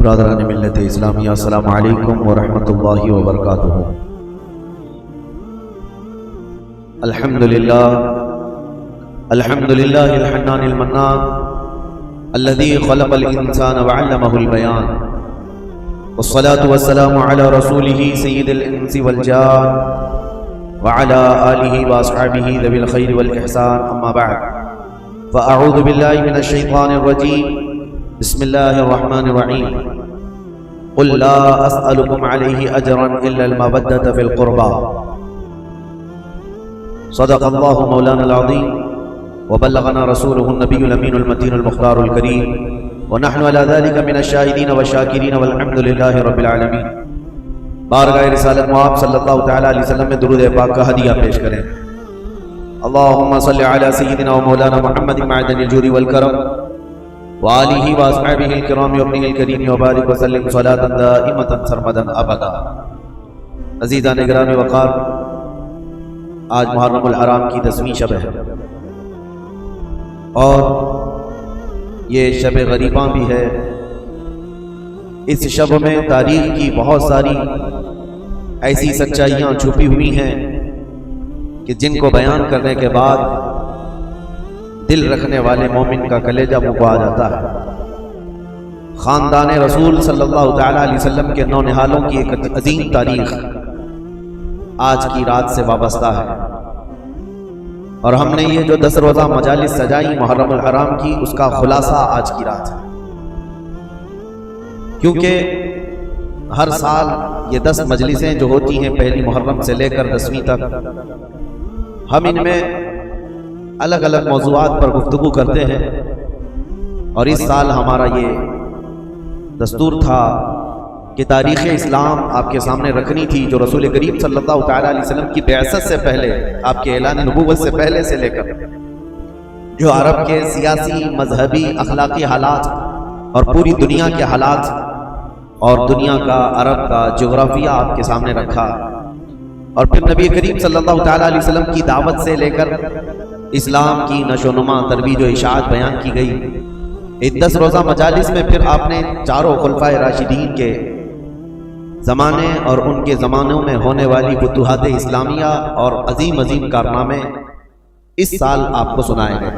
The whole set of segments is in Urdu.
برادران ملت اسلامیہ، السلام علیکم ورحمۃ اللہ وبرکاتہ۔ الحمدللہ الحنان المنان الذي خلق الانسان وعلمه البيان، والصلاة والسلام على رسوله سید الانس والجان وعلى آلہ واصحابہ ذوی الخیر والاحسان، اما بعد فاعوذ باللہ من الشیطان الرجیم، بسم اللہ الرحمن الرحیم۔ قل لا اسألکم علیہ اجرا الا المودۃ فی القربى، صدق اللہ مولانا العظیم وبلغنا رسولہ النبی الامین المتین المختار الکریم، ونحن على ذلك من الشاہدین والشاکرین والحمد للہ رب العالمین۔ بارگاہ رسالت مآب صلی اللہ تعالی علیہ وسلم میں درود پاک کا ہدیہ پیش کریں۔ اللہم صلی علی سیدنا و مولانا محمد معدن الجود والکرم وآلہ واصحابہ الکرام وابنہ الکریم وبارک وسلم صلاۃ دائمۃ سرمدا ابدا۔ عزیزان گرامی وقار، آج محرم الحرام کی 10ویں شب ہے اور یہ شب غریباں بھی ہے۔ اس شب میں تاریخ کی بہت ساری ایسی سچائیاں چھپی ہوئی ہیں کہ جن کو بیان کرنے کے بعد دل رکھنے والے مومن کا کلیجہ منہ کو آ جاتا ہے۔ خاندان رسول صلی اللہ تعالی علیہ وسلم کے نونہالوں کی ایک عظیم تاریخ آج کی رات سے وابستہ ہے، اور ہم نے یہ جو 10 روزہ مجالس سجائی محرم الحرام کی، اس کا خلاصہ آج کی رات ہے۔ کیونکہ ہر سال یہ 10 مجلسیں جو ہوتی ہیں پہلی محرم سے لے کر 10ویں تک، ہم ان میں الگ الگ موضوعات پر گفتگو کرتے ہیں، اور اس سال ہمارا یہ دستور تھا کہ تاریخ اسلام آپ کے سامنے رکھنی تھی، جو رسول کریم صلی اللہ تعالی علیہ وسلم کی بعثت سے پہلے، آپ کے اعلان نبوت سے پہلے سے لے کر جو عرب کے سیاسی، مذہبی، اخلاقی حالات اور پوری دنیا کے حالات اور دنیا کا، عرب کا جغرافیہ آپ کے سامنے رکھا، اور پھر نبی کریم صلی اللہ تعالی علیہ وسلم کی دعوت سے لے کر اسلام کی نشو و نما، ترویج و اشاعت بیان کی گئی۔ اس 10 روزہ مجالس میں پھر آپ نے چاروں خلفائے راشدین کے زمانے اور ان کے زمانوں میں ہونے والی فتوحات اسلامیہ اور عظیم عظیم کارنامے اس سال آپ کو سنائے گئے۔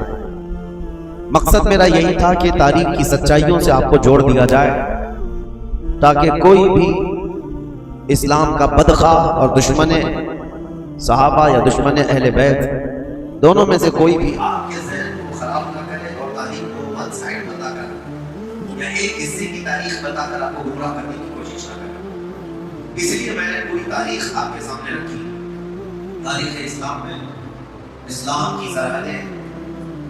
مقصد میرا یہی تھا کہ تاریخ کی سچائیوں سے آپ کو جوڑ دیا جائے، تاکہ کوئی بھی اسلام کا بدخواہ اور دشمن صحابہ یا دشمن اہل بیت، دونوں میں سے کوئی بھی آپ کے ذہن کو خراب نہ کرے اور تاریخ کو ون سائڈ بتا کر یا ایک حصے کی تاریخ بتا کر آپ کو گمراہ کرنے کی کوشش نہ کرے۔ اس لیے میں نے پوری تاریخ آپ کے سامنے رکھی۔ تاریخ اسلام میں اسلام کی سرحدیں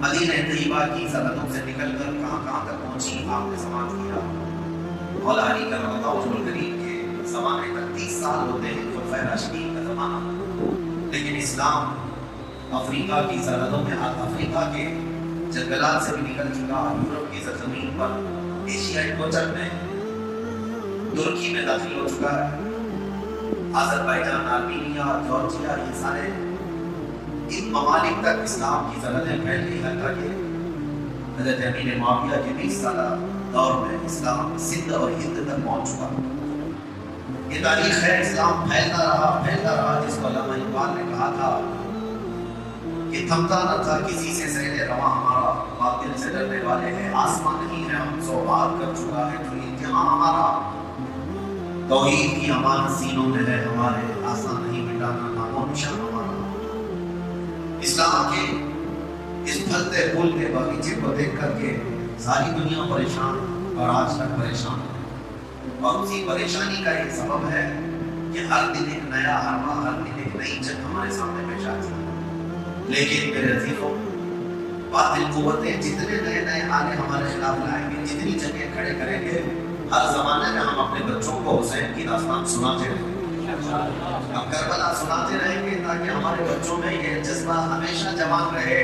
مدینہ طیبہ کی سرحدوں سے نکل کر کہاں کہاں تک پہنچی، آپ نے سماعت کیا۔ مولا علی کرم اللہ وجہہ الکریم کے زمانے تک 30 سال ہوتے ہیں خلفائے راشدین کا زمانہ، لیکن اسلام افریقہ کی سرحدوں میں، افریقہ کے جنگلات سے بھی نکل چکا، یورپ کی سرزمین پر، ایشیائی کوچر میں، ترکی میں داخل ہو چکا ہے۔ آذربائیجان، آرمینیا، جارجیا، یہ سارے ان ممالک تک اسلام کی سرحدیں پھیل گئی، حتیٰ کہ حضرت امیر معاویہ کے 20 سالہ دور میں اسلام سندھ اور ہند تک پہنچ چکا۔ یہ تاریخ ہے، اسلام پھیلتا رہا، جس کو علامہ اقبال نے کہا تھا کہ تھمتا نہ تھا کسی سے سیل رواں ہمارا، باطل سے ڈرنے والے ہیں آسمان نہیں ہے، ہم سو بار کر چکا ہے جو امتحان ہمارا، توحید کی امانت سینوں میں ہے ہمارے، آسان نہیں مٹانا نام و نشان ہمارا۔ اسلام کے اس پھلتے پھولتے باغیچے کو دیکھ کر کے ساری دنیا پریشان اور آج تک پریشان ہے، اور اسی پریشانی کا ایک سبب ہے کہ ہر دن ایک نیا حربہ، ہر دن ایک نئی جنگ ہمارے سامنے پیش آتی ہے۔ لیکن میرے عزیزوں، باطل قوتیں جتنے نئے آنے ہمارے خلاف لائیں گے، جتنی جنگیں کھڑے کریں گے، ہر زمانے میں ہم اپنے بچوں کو حسین کی داستان سناتے رہیں گے، ہم کربلا سناتے رہیں گے، تاکہ ہمارے بچوں میں یہ جذبہ ہمیشہ جوان رہے۔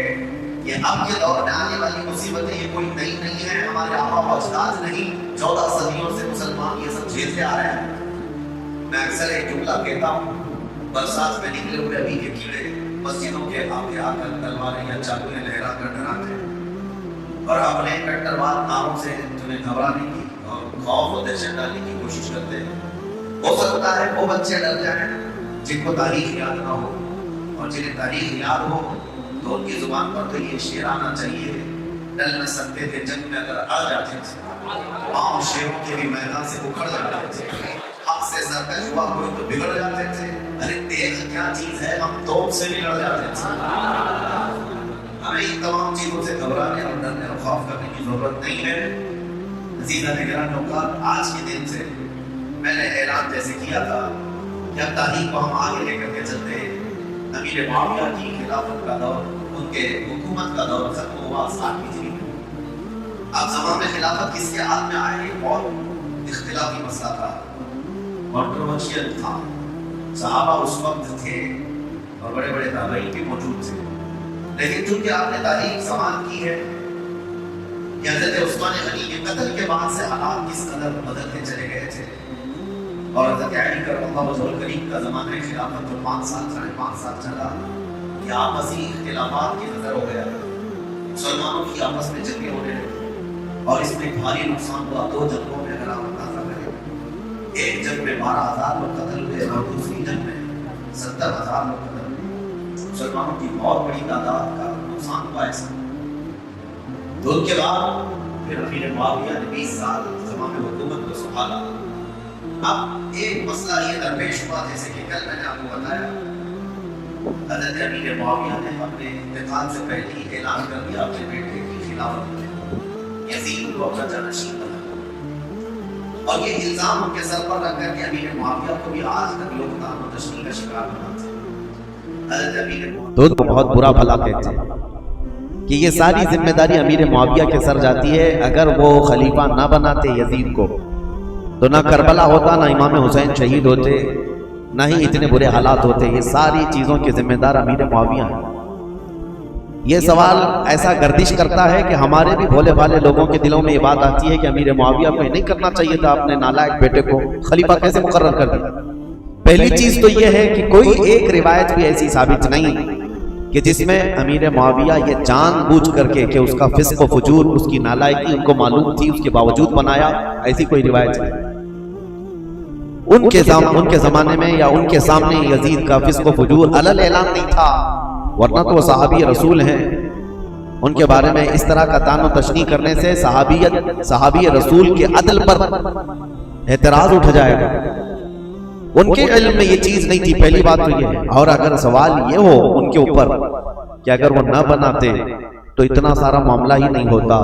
یہ اب کے دور میں آنے والی مصیبتیں یہ کوئی نئی نہیں ہے، ہمارے آبا و اجداد نہیں، 14 صدیوں سے مسلمان یہ سب جھیلتے آ رہے ہیں۔ میں اکثر ایک جملہ کہتا ہوں، برسات میں نکلے ہوئے ابھی کے کیڑے مسجدوں کے آگے آ کر تلواریں یا چاقویں لہرا کر ڈراتے ہیں، اور اپنے کٹرواد ناروں سے تمہیں گھبرانے کی اور خوف اور دہشت ڈالنے کی کوشش کرتے ہیں. ہو سکتا ہے وہ بچے ڈر جائیں جن کو تاریخ یاد نہ ہو، اور جنہیں تاریخ یاد ہو تو ان کی زبان پر تو یہ شعر آنا چاہیے، ڈل نہ سکتے تھے جنگ میں اگر آ جاتے تھے، عام شیروں کے بھی میدان سے اکھڑ جاتے تھے، حق سے سرکش ہوا کوئی تو بگڑ جاتے تھے، ارے دیکھ کیا چیز ہے ہم توپ سے بھی لڑ جاتے تھے. ہمیں ان تمام چیزوں سے گھبرانے اور ڈرنے اور خوف کرنے کی ضرورت نہیں ہے. عزیزان گرامی اوقات، آج کے دن سے میں نے اعلان جیسے کیا تھا کہ اب تاریخ کو ہم آگے لے کر کے چلتے ہیں. امیر معاویہ کی خلافت کا دور، ان کے حکومت کا دور ختم ہوا 60 ہجری میں. اب زمان خلافت کس کے ہاتھ میں آئے بہت اختلافی مسئلہ تھا، کنٹروورشل تھا. صحابہ اس وقت تھے اور بڑے بڑے تابعین بھی موجود تھے، لیکن چونکہ آپ نے تاریخ سماعت کی ہے کہ حضرت عثمان غنی کے قتل کے بعد سے حالات کس قدر بدلتے چلے گئے تھے، اور حضرت علی کرم اللہ وجہہ الکریم کا زمانہ خلافت جو 5 سال 5.5 سال چلا، یہ آپسی اختلافات کی نظر ہو گیا. مسلمانوں کی آپس میں جنگیں ہونے لگی اور اس میں بھاری نقصان ہوا. 2 جنگوں میں اگر آپ اندازہ کریں، ایک جنگ میں 12,000 لوگ قتل ہوئے اور دوسری جنگ میں 70,000 لوگ قتل ہوئے. مسلمانوں کی بہت بڑی تعداد کا نقصان ہوا ایسا. تو ان کے بعد پھر امیر معاویہ نے 20 سال زمان حکومت کو سنبھالا. اب ایک مسئلہ یہ درپیش ہوا، جیسے کہ کل میں نے آپ کو بتایا، حضرت امیر معاویہ نے اپنے انتقال سے پہلے ہی اعلان کر دیا اپنے بیٹے کی خلافت میں، یزید کو اپنا جانشین بنا، اور یہ الزام ان کے سر پر رکھ کر کے امیر معاویہ کو بھی آج تک لوگ طعن و تشنیع کا شکار بناتے ہیں. حضرت امیر معاویہ کو بہت برا بھلا کہتے ہیں کہ یہ ساری ذمہ داری امیر معاویہ کے سر جاتی ہے. اگر وہ خلیفہ نہ بناتے یزید کو تو نہ کربلا ہوتا، نہ امام حسین شہید ہوتے، نہ ہی اتنے برے حالات ہوتے. یہ ساری چیزوں کے ذمہ دار امیر معاویہ ہیں. یہ سوال ایسا گردش کرتا ہے کہ ہمارے بھی بھولے بھالے لوگوں کے دلوں میں یہ بات آتی ہے کہ امیر معاویہ کو نہیں کرنا چاہیے تھا اپنے نالائق بیٹے کو خلیفہ کیسے مقرر کر دیا. پہلی چیز تو یہ ہے کہ کوئی ایک روایت بھی ایسی ثابت نہیں کہ جس میں امیر معاویہ یہ جان بوجھ کر کے کہ اس کا فسق و فجور، اس کی نالائقی ان کو معلوم تھی، اس کے باوجود بنایا. ایسی کوئی روایت نہیں. ان کے زمانے میں یا ان کے سامنے یزید کا فسق و فجور علل اعلان نہیں تھا، ورنہ تو وہ صحابی رسول ہیں. ان کے بارے میں اس طرح کا طعن و تشنیع کرنے سے صحابی رسول کے عدل پر اعتراض اٹھ جائے گا. ان کے علم میں یہ چیز نہیں تھی، پہلی بات تو یہ ہے. اور اگر سوال یہ ہو ان کے اوپر کہ اگر وہ نہ بناتے تو اتنا سارا معاملہ ہی نہیں ہوتا،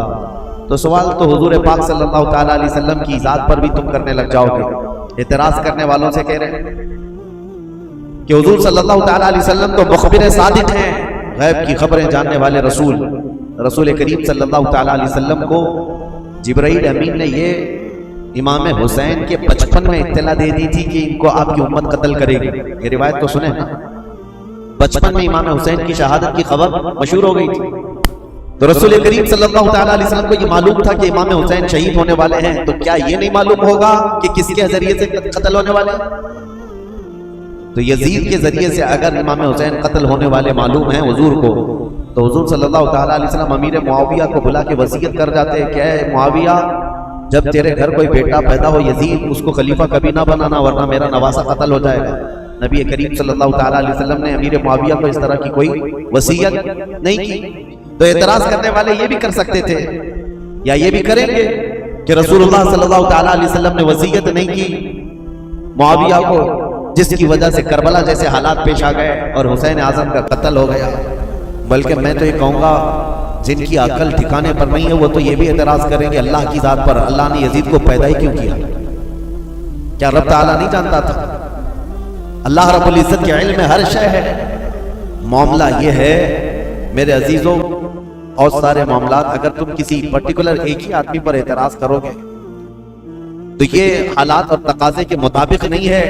تو سوال تو حضور پاک صلی اللہ تعالیٰ علیہ وسلم کی ذات پر بھی تم کرنے لگ جاؤ گے. اعتراض کرنے والوں سے کہہ رہے ہیں کہ حضور صلی اللہ تعالیٰ علیہ وسلم تو مخبر صادق ہیں، غیب کی خبریں جاننے والے رسول کریم صلی اللہ تعالیٰ علیہ وسلم کو جبرائیل امین نے یہ امام حسین کے بچپن میں اطلاع دے دی تھی کہ ان کو آپ کی امت قتل کرے گی. یہ روایت تو سنیں نا، بچپن میں امام حسین کی شہادت کی خبر مشہور ہو گئی تھی. تو رسول کریم صلی اللہ تعالیٰ علیہ وسلم کو یہ معلوم تھا کہ امام حسین شہید ہونے والے ہیں، تو کیا یہ نہیں معلوم ہوگا کہ کس کے ذریعے سے قتل ہونے والے ہیں؟ تو یزید کے ذریعے سے اگر امام حسین قتل ہونے والے معلوم ہیں حضور کو، تو حضور صلی اللہ تعالیٰ علیہ وسلم امیر معاویہ کو بلا کے وصیت کر جاتے کہ اے معاویہ، جب تیرے گھر کوئی بیٹا پیدا ہو یزید، اس کو خلیفہ کبھی نہ بنانا ورنہ میرا نواسہ قتل ہو جائے گا. نبی کریم صلی اللہ تعالیٰ علیہ وسلم نے امیر معاویہ کو اس طرح کی کوئی وصیت نہیں کی. تو اعتراض کرنے والے یہ بھی کر سکتے تھے یا یہ بھی کریں گے کہ رسول اللہ صلی اللہ تعالیٰ علیہ وسلم نے وصیت نہیں کی معاویہ کو، جس کی وجہ سے کربلا جیسے حالات پیش آ گئے اور حسین اعظم کا قتل ہو گیا. بلکہ میں تو یہ کہوں گا جن کی عقل ٹھکانے پر نہیں ہے وہ تو یہ بھی اعتراض کریں گے اللہ کی ذات پر، اللہ نے یزید کو پیدا ہی کیوں کیا؟ کیا رب تعالیٰ نہیں جانتا تھا؟ اللہ رب العزت کے علم میں ہر شے ہے. معاملہ یہ ہے میرے عزیزوں، اور سارے معاملات اگر تم کسی پرٹیکولر ایک ہی آدمی پر اعتراض کرو گے تو یہ حالات اور تقاضے کے مطابق نہیں ہے.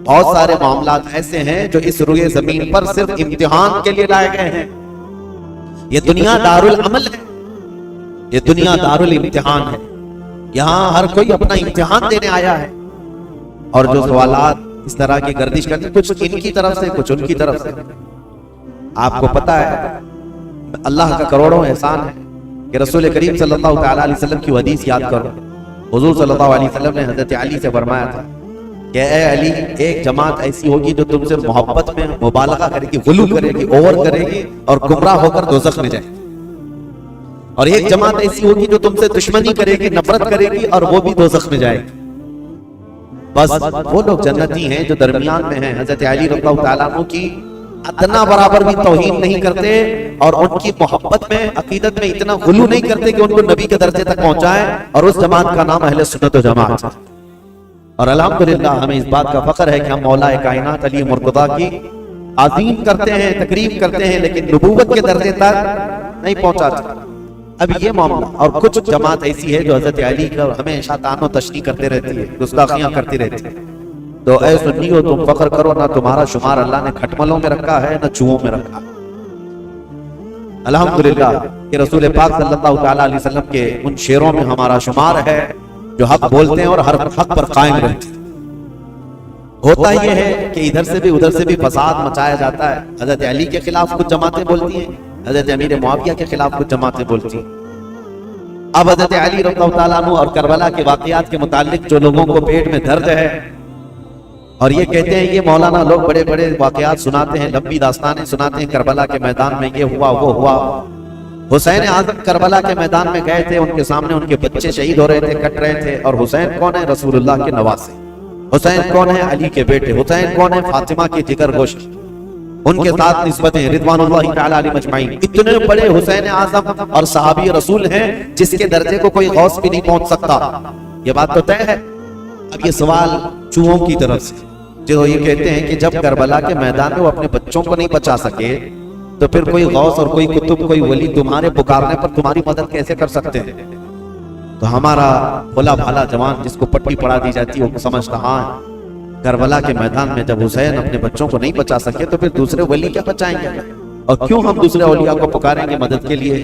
بہت سارے معاملات ایسے ہیں جو اس روئے زمین پر صرف امتحان کے لیے لائے گئے ہیں. یہ دنیا دار العمل ہے، یہ دنیا دار الامتحان ہے. یہاں ہر کوئی اپنا امتحان دینے آیا ہے، اور جو سوالات اس طرح کی گردش کرتے کچھ ان کی طرف سے کچھ ان کی طرف سے. آپ کو پتا ہے اللہ کا کروڑوں احسان ہے کہ رسول کریم صلی اللہ تعالیٰ علیہ وسلم کی حدیث یاد کرو حضور صلی اللہ علیہ وسلم نے حضرت علی سے فرمایا تھا کہ اے علی، ایک جماعت ایسی ہوگی جو تم سے محبت میں مبالغہ کرے گی، غلو کرے گی، اوور کرے گی اور گمراہ ہو کر دوزخ میں جائے گی، اور ایک جماعت ایسی ہوگی جو تم سے دشمنی کرے گی، نفرت کرے گی اور وہ بھی دوزخ میں جائے گی۔ بس وہ لوگ جنتی ہیں جو درمیان میں ہیں، حضرت علی رضی اللہ تعالیٰ عنہ کی ادنا برابر بھی توہین نہیں کرتے اور ان کی محبت میں، عقیدت میں اتنا غلو نہیں کرتے کہ ان کو نبی کے درجے تک پہنچائیں، اور اس جماعت کا نام اہل سنت و جماعت ہے۔ اور الحمدللہ ہمیں اس بات کا فخر ہے کہ ہم مولا کائنات علی مرتضیٰ کی تعظیم کرتے ہیں، تکریم کرتے ہیں، لیکن نبوت کے درجے تک نہیں پہنچاتے۔ اب یہ معاملہ، اور کچھ جماعت ایسی ہے جو حضرت علی کا ہمیشہ طعن و تشنیع کرتے رہتی ہے، گستاخیاں کرتی رہتی ہے۔ تو اے سنیو، تم فخر کرو، نہ تمہارا شمار اللہ نے کھٹملوں میں رکھا ہے نہ چوہوں میں رکھا۔ الحمدللہ کہ رسول پاک صلی اللہ تعالیٰ علیہ وسلم کے ان شیروں میں ہمارا شمار ہے جو حق بولتے ہیں اور ہر حق پر قائم رہتے ہیں۔ ہوتا یہ ہے کہ ادھر سے بھی ادھر سے بھی فساد مچایا جاتا ہے۔ حضرت علی کے خلاف کچھ جماعتیں بولتی ہیں، حضرت امیر معاویہ کے خلاف کچھ جماعتیں بولتی ہیں۔ اب حضرت علی رضی اللہ تعالیٰ عنہ اور کربلا کے واقعات کے متعلق جو لوگوں کو پیٹ میں درد ہے اور یہ کہتے ہیں، یہ مولانا لوگ بڑے بڑے واقعات سناتے ہیں، لمبی داستانیں سناتے ہیں، کربلا کے میدان میں یہ ہوا وہ ہوا۔ حسین اعظم کربلا کے میدان میں گئے تھے، ان کے سامنے ان کے بچے شہید ہو رہے تھے، کٹ رہے تھے، اور حسین کون ہے؟ رسول اللہ کے نواسے۔ حسین کون ہے؟ علی کے بیٹے۔ حسین کون ہے؟ فاطمہ کے جگر گوشت۔ ان کے ساتھ نسبتیں رضوان اللہ تعالی علیہ مجمعین۔ اتنے بڑے حسین اعظم اور صحابی رسول ہیں جس کے درجے کو کوئی غوث بھی نہیں پہنچ سکتا۔ یہ بات تو طے ہے۔ اب یہ سوال چوہوں کی طرف سے جو یہ کہتے ہیں کہ جب کربلا کے میدان میں وہ اپنے بچوں کو نہیں بچا سکے تو پھر کوئی غوث اور کوئی قطب، کوئی ولی تمہارے پکارنے پر تمہاری مدد کیسے کر سکتے ہیں؟ تو ہمارا بھولا بھالا جوان جس کو پٹی پڑھا دی جاتی ہے وہ سمجھتا، ہاں کربلا کے میدان میں جب حسین اپنے بچوں کو نہیں بچا سکے تو پھر دوسرے ولی کیا بچائیں گے، اور کیوں ہم دوسرے اولیاء کو پکاریں گے مدد کے لیے؟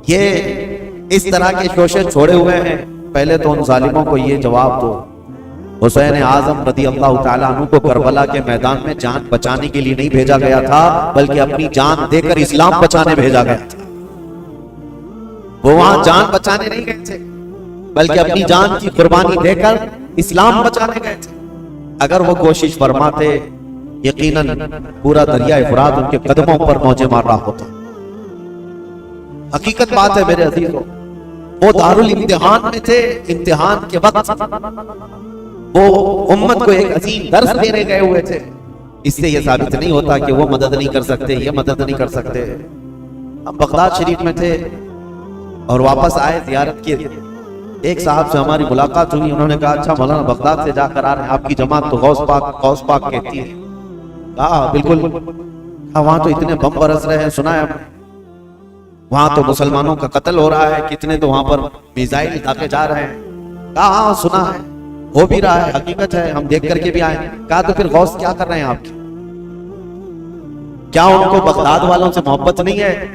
یہ اس طرح کے شوشے چھوڑے ہوئے ہیں۔ پہلے تو ان ظالموں کو یہ جواب دو، حسین اعظم رضی اللہ تعالیٰ عنہ کو کربلا کے میدان میں جان بچانے کے لیے نہیں بھیجا گیا تھا، بلکہ اپنی جان دے کر اسلام بچانے بھیجا گیا تھا۔ وہ وہاں جان بچانے نہیں گئے تھے، بلکہ اپنی جان کی قربانی دے کر اسلام بچانے گئے تھے۔ اگر وہ کوشش فرماتے، یقیناً پورا دریائے فرات ان کے قدموں پر موجے مار رہا ہوتا۔ حقیقت بات ہے میرے عزیزوں، وہ دارالامتحان میں تھے، امتحان کے وقت وہ امت کو ایک عظیم درس دینے گئے ہوئے تھے۔ اس سے یہ ثابت نہیں ہوتا کہ وہ مدد نہیں کر سکتے، یہ مدد نہیں کر سکتے۔ ہم بغداد شریف میں تھے اور واپس آئے زیارت کے، ایک صاحب سے ہماری ملاقات ہوئی، انہوں نے کہا اچھا مولانا بغداد سے جا کر آ رہے ہیں، آپ کی جماعت تو غوث پاک کہتی ہے۔ کہا بالکل، وہاں تو اتنے بم برس رہے ہیں، سنا ہے وہاں تو مسلمانوں کا قتل ہو رہا ہے، کتنے تو وہاں پر میزائل داغے جا رہے ہیں۔ کہا ہاں سنا ہے، ہو بھی رہا ہے، حقیقت ہے، ہم دیکھ کر کے بھی آئے۔ کہا تو پھر غوث کیا کر رہے ہیں آپ کی؟ کیا ان کو بغداد والوں سے محبت نہیں ہے؟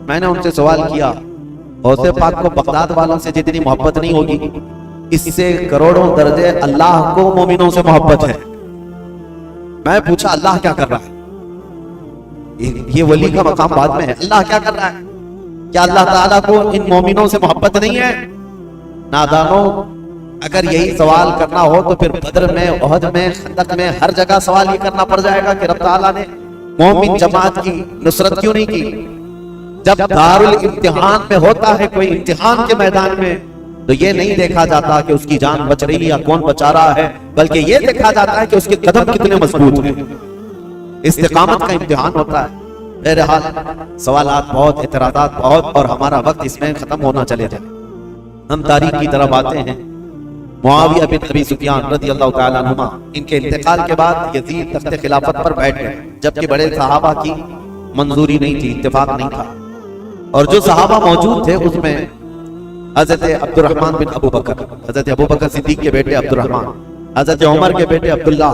میں نے ان سے سوال کیا، غوث پاک کو بغداد والوں سے جتنی محبت نہیں ہوگی، اس سے کروڑوں درجے اللہ کو مومنوں سے محبت ہے۔ میں پوچھا اللہ کیا کر رہا ہے؟ یہ ولی کا مقام بعد میں ہے، اللہ کیا کر رہا ہے؟ کیا اللہ تعالیٰ کو ان مومنوں سے محبت نہیں ہے؟ نادانوں، اگر یہی سوال کرنا ہو تو پھر بدر میں، احد میں، خندق میں، ہر جگہ سوال یہ کرنا پڑ جائے گا کہ رب تعالیٰ نے مومن جماعت کی نصرت کیوں نہیں کی؟ جب دارالامتحان میں ہوتا ہے کوئی امتحان کے میدان میں، تو یہ نہیں دیکھا جاتا کہ اس کی جان بچ رہی ہے یا کون بچا رہا ہے، بلکہ یہ دیکھا جاتا ہے کہ اس کے قدم کتنے مضبوط ہیں۔ استقامت کا امتحان ہوتا ہے۔ بہرحال سوالات بہت، اعتراضات بہت، اور ہمارا وقت اس میں ختم ہونا چلے جائے۔ ہم تاریخ کی طرف آتے ہیں۔ معاویہ بن ابی سفیان رضی اللہ تعالیٰ عنہما، ان کے انتقال کے بعد یزید تخت خلافت پر بیٹھ گئے، جبکہ بڑے صحابہ کی منظوری نہیں تھی، اتفاق نہیں تھا، اور جو صحابہ موجود تھے اس میں حضرت عبد الرحمن بن ابو بکر، حضرت ابو بکر صدیق کے بیٹے عبد الرحمن، حضرت عمر کے بیٹے عبداللہ،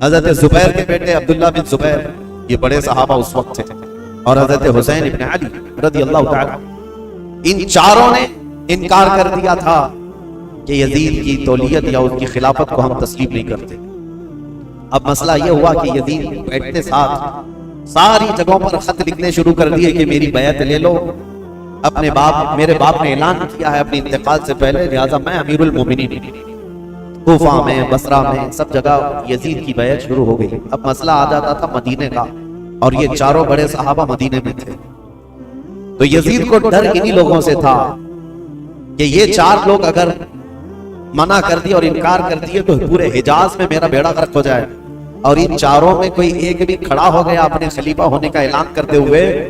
حضرت زبیر کے بیٹے عبداللہ بن زبیر، یہ بڑے صحابہ اس وقت تھے، اور حضرت حسین ابن علی رضی اللہ تعالیٰ، ان چاروں نے انکار کر دیا تھا کہ یزید کی تولیت یا اس کی خلافت کو ہم تسلیم نہیں کرتے۔ اب مسئلہ یہ ہوا کہ یزید بیٹھتے ساتھ ساری جگہوں پر خط لکھنے شروع کر دیے کہ میری بیعت لے لو، اپنے باپ میرے باپ نے اعلان کیا ہے اپنے انتقال سے پہلے، لہٰذا میں امیر المومنین۔ کوفہ میں، بصرہ میں، سب جگہ یزید کی بیعت شروع ہو گئی۔ اب مسئلہ آ جاتا تھا مدینے کا، اور یہ چاروں بڑے صحابہ مدینے میں تھے، تو یزید کو ڈر انہی لوگوں سے تھا کہ یہ چار لوگ اگر منع کر دیے اور انکار کر دیے تو پورے حجاز میں میرا بیڑا غرق ہو جائے، اور ان چاروں میں کوئی ایک بھی کھڑا ہو گیا اپنے خلیفہ ہونے کا اعلان کرتے ہوئے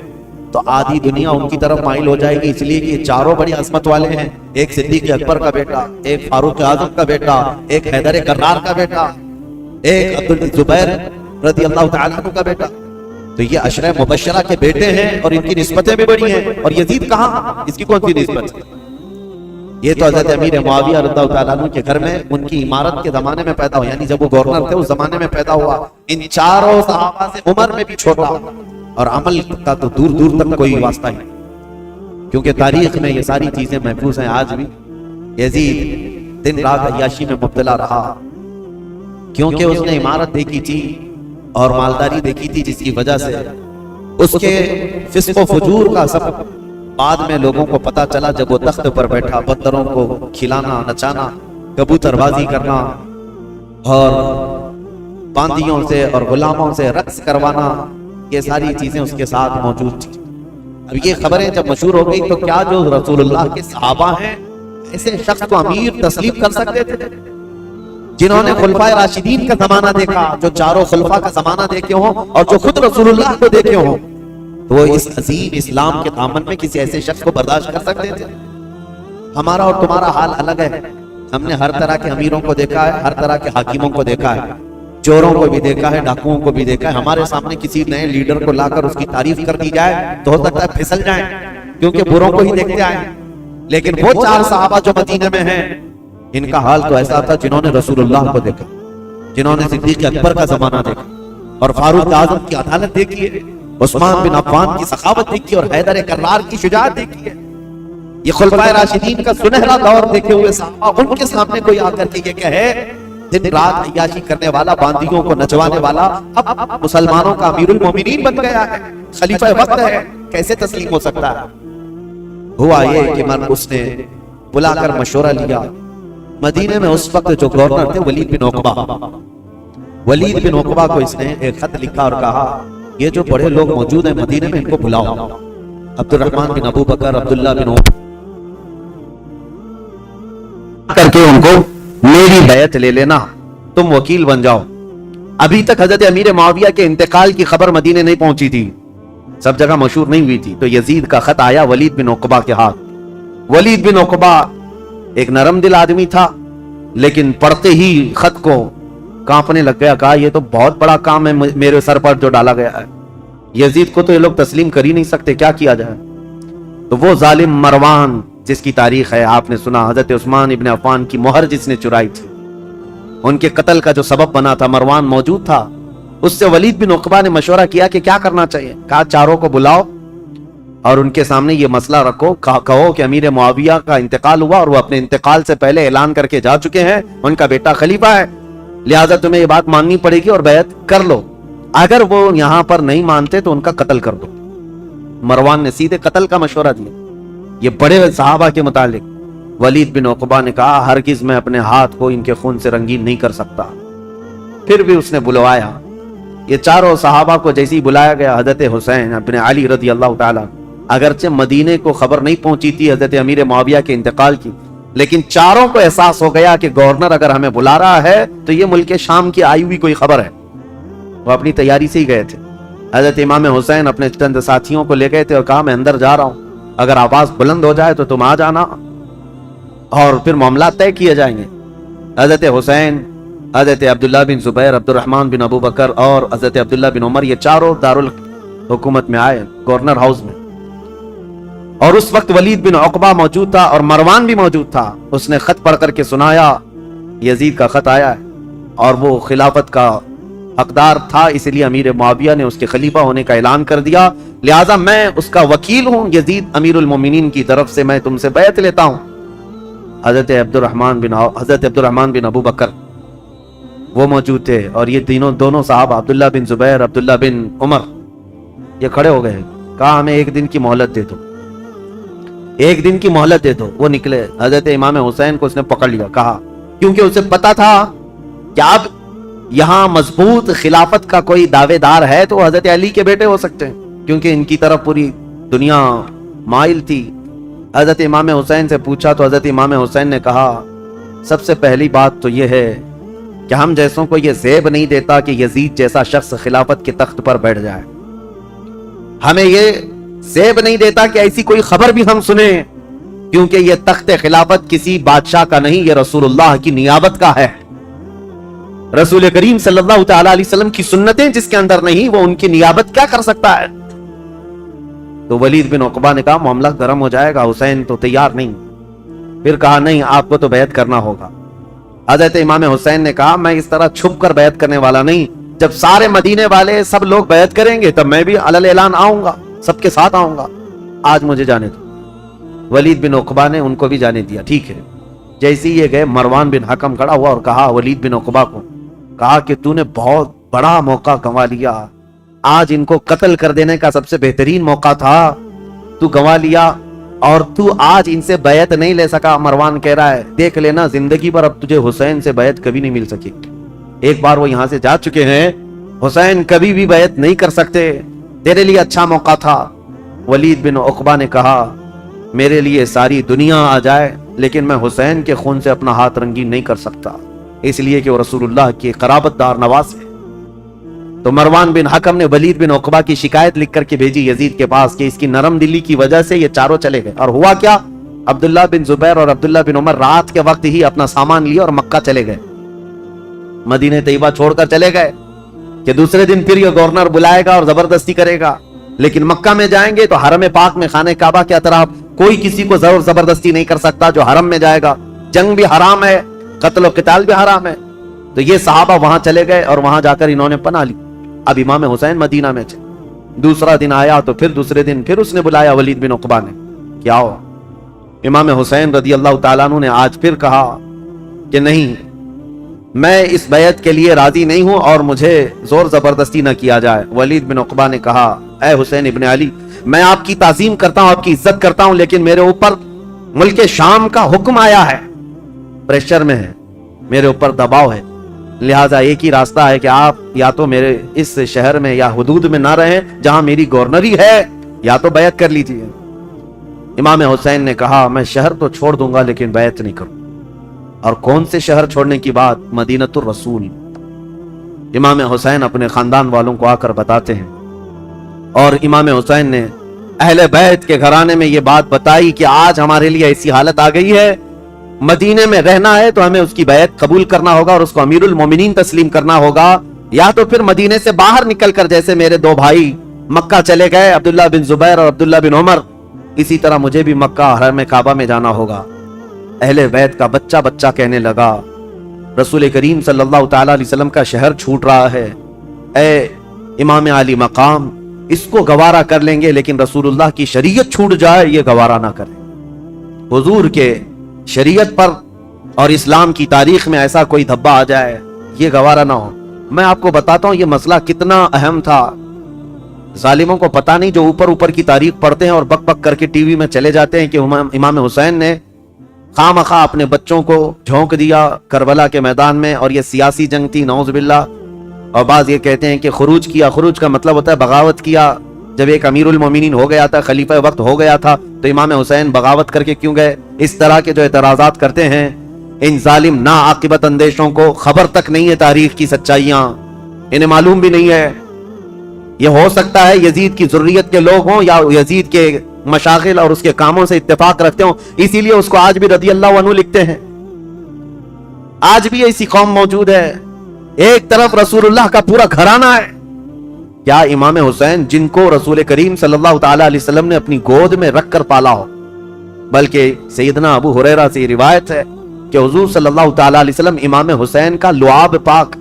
تو آدھی دنیا ان کی طرف مائل ہو جائے گی، اس لیے کہ یہ چاروں بڑی عظمت والے ہیں، ایک صدیق اکبر کا بیٹا، ایک فاروق اعظم کا بیٹا، ایک حیدر کرار کا بیٹا، ایک عبدالزبیر رضی اللہ تعالیٰ عنہ کا بیٹا، تو یہ عشرہ مبشرہ کے بیٹے ہیں اور ان کی نسبتیں بھی بڑی ہیں، اور یزید کہاں، اس کی کون سی نسبت ہے؟ یہ تو حضرت امیر معاویہ رضی اللہ تعالیٰ عنہ کے گھر میں ان کی امارت کے زمانے میں پیدا ہوا، یعنی جب وہ گورنر تھے اس زمانے میں پیدا ہوا۔ ان چاروں صحابہ سے عمر میں بھی چھوٹا، اور عمل کا تو دور دور تک کوئی واسطہ ہی، کیونکہ تاریخ میں یہ ساری چیزیں محفوظ ہیں آج بھی۔ یزید دن رات عیاشی میں مبتلا رہا، کیونکہ اس نے عمارت دیکھی تھی اور مالداری دیکھی تھی، جس کی وجہ سے اس کے فسق و فجور کا سب بعد میں لوگوں کو پتا چلا جب وہ تخت پر بیٹھا، بندروں کو کھلانا، نچانا، کبوتر بازی کرنا اور باندیوں سے اور غلاموں سے رقص کروانا، یہ ساری چیزیں اس کے ساتھ موجود تھی۔ اب یہ خبریں جب مشہور ہو گئی تو کیا جو رسول اللہ کے صحابہ ہیں ایسے شخص کو امیر تسلیم کر سکتے تھے، جنہوں نے خلفائے راشدین کا زمانہ دیکھا، جو چاروں خلفاء کا زمانہ دیکھے ہوں اور جو خود رسول اللہ کو دیکھے ہوں، تو وہ اس عظیم اسلام کے دامن میں کسی ایسے شخص کو برداشت کر سکتے تھے؟ ہمارا اور تمہارا حال الگ ہے، ہم نے ہر طرح کے امیروں کو دیکھا ہے، ہر طرح کے حاکموں کو دیکھا ہے، چوروں کو بھی دیکھا ہے، ڈاکوؤں کو بھی دیکھا ہے۔ ہمارے سامنے کسی نئے لیڈر کو لا کر اس کی تعریف کر دی جائے تو ہو سکتا ہے پھسل جائیں، کیونکہ بروں کو ہی دیکھتے آئے۔ لیکن وہ چار صحابہ جو مدینے میں ہیں، ان کا حال تو ایسا تھا جنہوں نے رسول اللہ کو دیکھا، جنہوں نے صدیق اکبر کا زمانہ دیکھا اور فاروق اعظم کی عدالت دیکھی ہے، عثمان بن عفان کی سخاوت دیکھی اور حیدر کرار کی شجاعت دیکھی ہے، یہ خلفائے راشدین کا سنہرا دور دیکھے ہوئے صحابہ، ان کے سامنے کوئی آ کر کے یہ کہے دن رات عیاشی کرنے والا، باندیوں کو نچوانے والا اب مسلمانوں کا امیر المومنین بن گیا ہے، خلیفہ وقت ہے، کیسے تسلیم ہو سکتا ہے؟ ہوا یہ کہ اس نے بلا کر مشورہ لیا۔ مدینے میں اس وقت جو گورنر تھے ولید بن عقبہ، ولید بن عقبہ کو اس نے ایک خط لکھا اور کہا یہ جو بڑے لوگ موجود ہیں مدینے میں ان کو بلاؤ، عبد الرحمن بن ابو بکر، عبداللہ بن عمر، کر کے ان کو میری بیعت لے لینا، تم وکیل بن جاؤ۔ ابھی تک حضرت امیر معاویہ کے انتقال کی خبر مدینے نہیں پہنچی تھی، سب جگہ مشہور نہیں ہوئی تھی، تو یزید کا خط آیا ولید بن عقبہ کے ہاتھ۔ ولید بن عقبہ ایک نرم دل آدمی تھا، لیکن پڑھتے ہی خط کو کانپنے لگ گیا، کہا یہ تو بہت بڑا کام ہے میرے سر پر جو ڈالا گیا ہے، یزید کو تو یہ لوگ تسلیم کر ہی نہیں سکتے، کیا کیا جائے؟ تو وہ ظالم مروان جس کی تاریخ ہے آپ نے سنا، حضرت عثمان ابن عفان کی مہر جس نے چرائی تھی، ان کے قتل کا جو سبب بنا تھا، مروان موجود تھا، اس سے ولید بن عقبہ نے مشورہ کیا کہ کیا کرنا چاہیے۔ کہا چاروں کو بلاؤ اور ان کے سامنے یہ مسئلہ رکھو، کہو کہ امیر معاویہ کا انتقال ہوا اور وہ اپنے انتقال سے پہلے اعلان کر کے جا چکے ہیں، ان کا بیٹا خلیفہ ہے، لہٰذا تمہیں یہ بات ماننی پڑے گی اور بیعت کر لو، اگر وہ یہاں پر نہیں مانتے تو ان کا قتل کر دو۔ مروان نے سیدھے قتل کا مشورہ دیا۔ یہ بڑے صحابہ کے متعلق ولید بن عقبہ نے کہا ہرگز میں اپنے ہاتھ کو ان کے خون سے رنگین نہیں کر سکتا۔ پھر بھی اس نے بلوایا، یہ چاروں صحابہ کو جیسے ہی بلایا گیا، حضرت حسین ابن علی رضی اللہ تعالیٰ، اگرچہ مدینے کو خبر نہیں پہنچی تھی حضرت امیر معاویہ کے انتقال کی، لیکن چاروں کو احساس ہو گیا کہ گورنر اگر ہمیں بلا رہا ہے تو یہ ملک شام کی آئی ہوئی کوئی خبر ہے۔ وہ اپنی تیاری سے ہی گئے تھے۔ حضرت امام حسین اپنے چند ساتھیوں کو لے گئے تھے اور کہا میں اندر جا رہا ہوں، اگر آواز بلند ہو جائے تو تم آ جانا اور پھر معاملات طے کیے جائیں گے۔ حضرت حسین، حضرت عبداللہ بن زبیر، عبد الرحمن بن ابو بکر اور حضرت عبداللہ بن عمر، یہ چاروں دارالحکومت میں آئے، گورنر ہاؤس میں، اور اس وقت ولید بن عقبہ موجود تھا اور مروان بھی موجود تھا۔ اس نے خط پڑھ کر کے سنایا یزید کا خط آیا ہے اور وہ خلافت کا حقدار تھا، اس لیے امیر معاویہ نے اس کے خلیفہ ہونے کا اعلان کر دیا، لہٰذا میں اس کا وکیل ہوں، یزید امیر المومنین کی طرف سے میں تم سے بیعت لیتا ہوں۔ حضرت عبد الرحمن بن ابو بکر وہ موجود تھے، اور یہ دونوں صحابہ عبداللہ بن زبیر، عبداللہ بن عمر، یہ کھڑے ہو گئے، کہا ہمیں ایک دن کی مہلت دے دو۔ ایک دن کی مہلت دے دو. وہ نکلے. حضرت امام حسین کو اس نے پکڑ لیا. کہا کیونکہ اسے پتا تھا کہ اب یہاں مضبوط خلافت کا کوئی دعوے دار ہے تو حضرت علی کے بیٹے ہو سکتے ہیں, کیونکہ ان کی طرف پوری دنیا مائل تھی. حضرت امام حسین سے پوچھا تو حضرت امام حسین نے کہا سب سے پہلی بات تو یہ ہے کہ ہم جیسوں کو یہ زیب نہیں دیتا کہ یزید جیسا شخص خلافت کے تخت پر بیٹھ جائے. ہمیں یہ زیب نہیں دیتا کہ ایسی کوئی خبر بھی ہم سنیں, کیونکہ یہ تخت خلافت کسی بادشاہ کا نہیں, یہ رسول اللہ کی نیابت کا ہے. رسول کریم صلی اللہ تعالی علیہ وسلم کی سنتیں جس کے اندر نہیں, وہ ان کی نیابت کیا کر سکتا ہے؟ تو ولید بن عقبہ نے کہا معاملہ گرم ہو جائے گا, حسین تو تیار نہیں. پھر کہا نہیں, آپ کو تو بیعت کرنا ہوگا. حضرت امام حسین نے کہا میں اس طرح چھپ کر بیعت کرنے والا نہیں, جب سارے مدینے والے سب لوگ بیعت کریں گے تب میں بھی علل اعلان آؤں گا, سب کے ساتھ آؤں گا, آج مجھے جانے دو. ولید بن عقبہ نے ان کو بھی جانے دیا. ٹھیک ہے. جیسے یہ گئے, مروان بن حکم کھڑا ہوا اور کہا ولید بن عقبہ کو, کہا کہ تو نے بہت بڑا موقع گنوا لیا, آج ان کو قتل کر دینے کا سب سے بہترین موقع تھا, تو گنوا لیا اور تو آج ان سے بیعت نہیں لے سکا. مروان کہہ رہا ہے دیکھ لینا زندگی پر اب تجھے حسین سے بیعت کبھی نہیں مل سکی. ایک بار وہ یہاں سے جا چکے ہیں, حسین کبھی بھی بیعت نہیں کر سکتے, تیرے لیے اچھا موقع تھا. ولید بن عقبہ نے کہا میرے لیے ساری دنیا آ جائے لیکن میں حسین کے خون سے اپنا ہاتھ رنگین نہیں کر سکتا, اس لیے کہ وہ رسول اللہ کی قرابت دار نواز ہے. تو مروان بن حکم نے ولید بن عقبہ کی شکایت لکھ کر کے بھیجی یزید کے پاس کہ اس کی نرم دلی کی وجہ سے یہ چاروں چلے گئے. اور ہوا کیا, عبداللہ بن زبیر اور عبداللہ بن عمر رات کے وقت ہی اپنا سامان لیا اور مکہ چلے گئے, مدینہ طیبہ چھوڑ کر چلے گئے کہ دوسرے دن پھر یہ گورنر بلائے گا اور زبردستی کرے گا. لیکن مکہ میں جائیں گے تو حرم پاک میں خانہ کعبہ کے اطراف کوئی کسی کو زور زبردستی نہیں کر سکتا جو حرم میں جائے گا. جنگ بھی حرام ہے, قتل و قتال بھی حرام ہے. تو یہ صحابہ وہاں چلے گئے اور وہاں جا کر انہوں نے پناہ لی. اب امام حسین مدینہ میں تھے. دوسرا دن آیا تو پھر دوسرے دن پھر اس نے بلایا ولید بن عقبہ نے کہ آؤ. امام حسین رضی اللہ تعالیٰ عنہ نے آج پھر کہا کہ نہیں, میں اس بیعت کے لیے راضی نہیں ہوں اور مجھے زور زبردستی نہ کیا جائے. ولید بن عقبہ نے کہا اے حسین ابن علی, میں آپ کی تعظیم کرتا ہوں, آپ کی عزت کرتا ہوں, لیکن میرے اوپر ملک شام کا حکم آیا ہے, پریشر میں ہے, میرے اوپر دباؤ ہے, لہٰذا ایک ہی راستہ ہے کہ آپ یا تو میرے اس شہر میں یا حدود میں نہ رہیں جہاں میری گورنری ہے, یا تو بیعت کر لیجیے. امام حسین نے کہا میں شہر تو چھوڑ دوں گا لیکن بیعت نہیں کروں. اور کون سے شہر چھوڑنے کی بات؟ مدینۃ الرسول. امام حسین اپنے خاندان والوں کو آ کر بتاتے ہیں اور امام حسین نے اہل بیت کے گھرانے میں یہ بات بتائی کہ آج ہمارے لیے ایسی حالت آ گئی ہے, مدینے میں رہنا ہے تو ہمیں اس کی بیعت قبول کرنا ہوگا اور اس کو امیر المومنین تسلیم کرنا ہوگا, یا تو پھر مدینے سے باہر نکل کر جیسے میرے دو بھائی مکہ چلے گئے, عبداللہ بن زبیر اور عبداللہ بن عمر, اسی طرح مجھے بھی مکہ حرم کعبہ میں جانا ہوگا. اہل بیت کا بچہ بچہ کہنے لگا رسول کریم صلی اللہ تعالی علیہ وسلم کا شہر چھوٹ رہا ہے, اے امام علی مقام, اس کو گوارا کر لیں گے لیکن رسول اللہ کی شریعت چھوٹ جائے یہ گوارا نہ کریں. حضور کے شریعت پر اور اسلام کی تاریخ میں ایسا کوئی دھبا آ جائے یہ گوارا نہ ہو. میں آپ کو بتاتا ہوں یہ مسئلہ کتنا اہم تھا. ظالموں کو پتہ نہیں جو اوپر اوپر کی تاریخ پڑھتے ہیں اور بک بک کر کے ٹی وی میں چلے جاتے ہیں کہ امام حسین نے خواہ مخواہ اپنے بچوں کو جھونک دیا کربلا کے میدان میں اور یہ سیاسی جنگ تھی نعوذ باللہ. اور بعض یہ کہتے ہیں کہ خروج کیا, خروج کا مطلب ہوتا ہے بغاوت کیا. جب ایک امیر المومنین ہو گیا تھا, خلیفہ وقت ہو گیا تھا, تو امام حسین بغاوت کر کے کیوں گئے؟ اس طرح کے جو اعتراضات کرتے ہیں ان ظالم ناعاقبت اندیشوں کو خبر تک نہیں ہے تاریخ کی سچائیاں, انہیں معلوم بھی نہیں ہے. یہ ہو سکتا ہے یزید کی ذریت کے لوگ ہوں یا یزید کے مشاغل اور اس کے کاموں سے اتفاق رکھتے ہوں, اسی لیے اس کو آج بھی رضی اللہ عنہ لکھتے ہیں. آج بھی ایسی قوم موجود ہے. ایک طرف رسول اللہ کا پورا گھرانہ ہے. کیا امام حسین جن کو رسول کریم صلی اللہ تعالی علیہ وسلم نے اپنی گود میں رکھ کر پالا ہو, بلکہ سیدنا ابو ہریرہ سے روایت ہے کہ حضور صلی اللہ تعالی علیہ وسلم امام حسین کا لعاب پاک,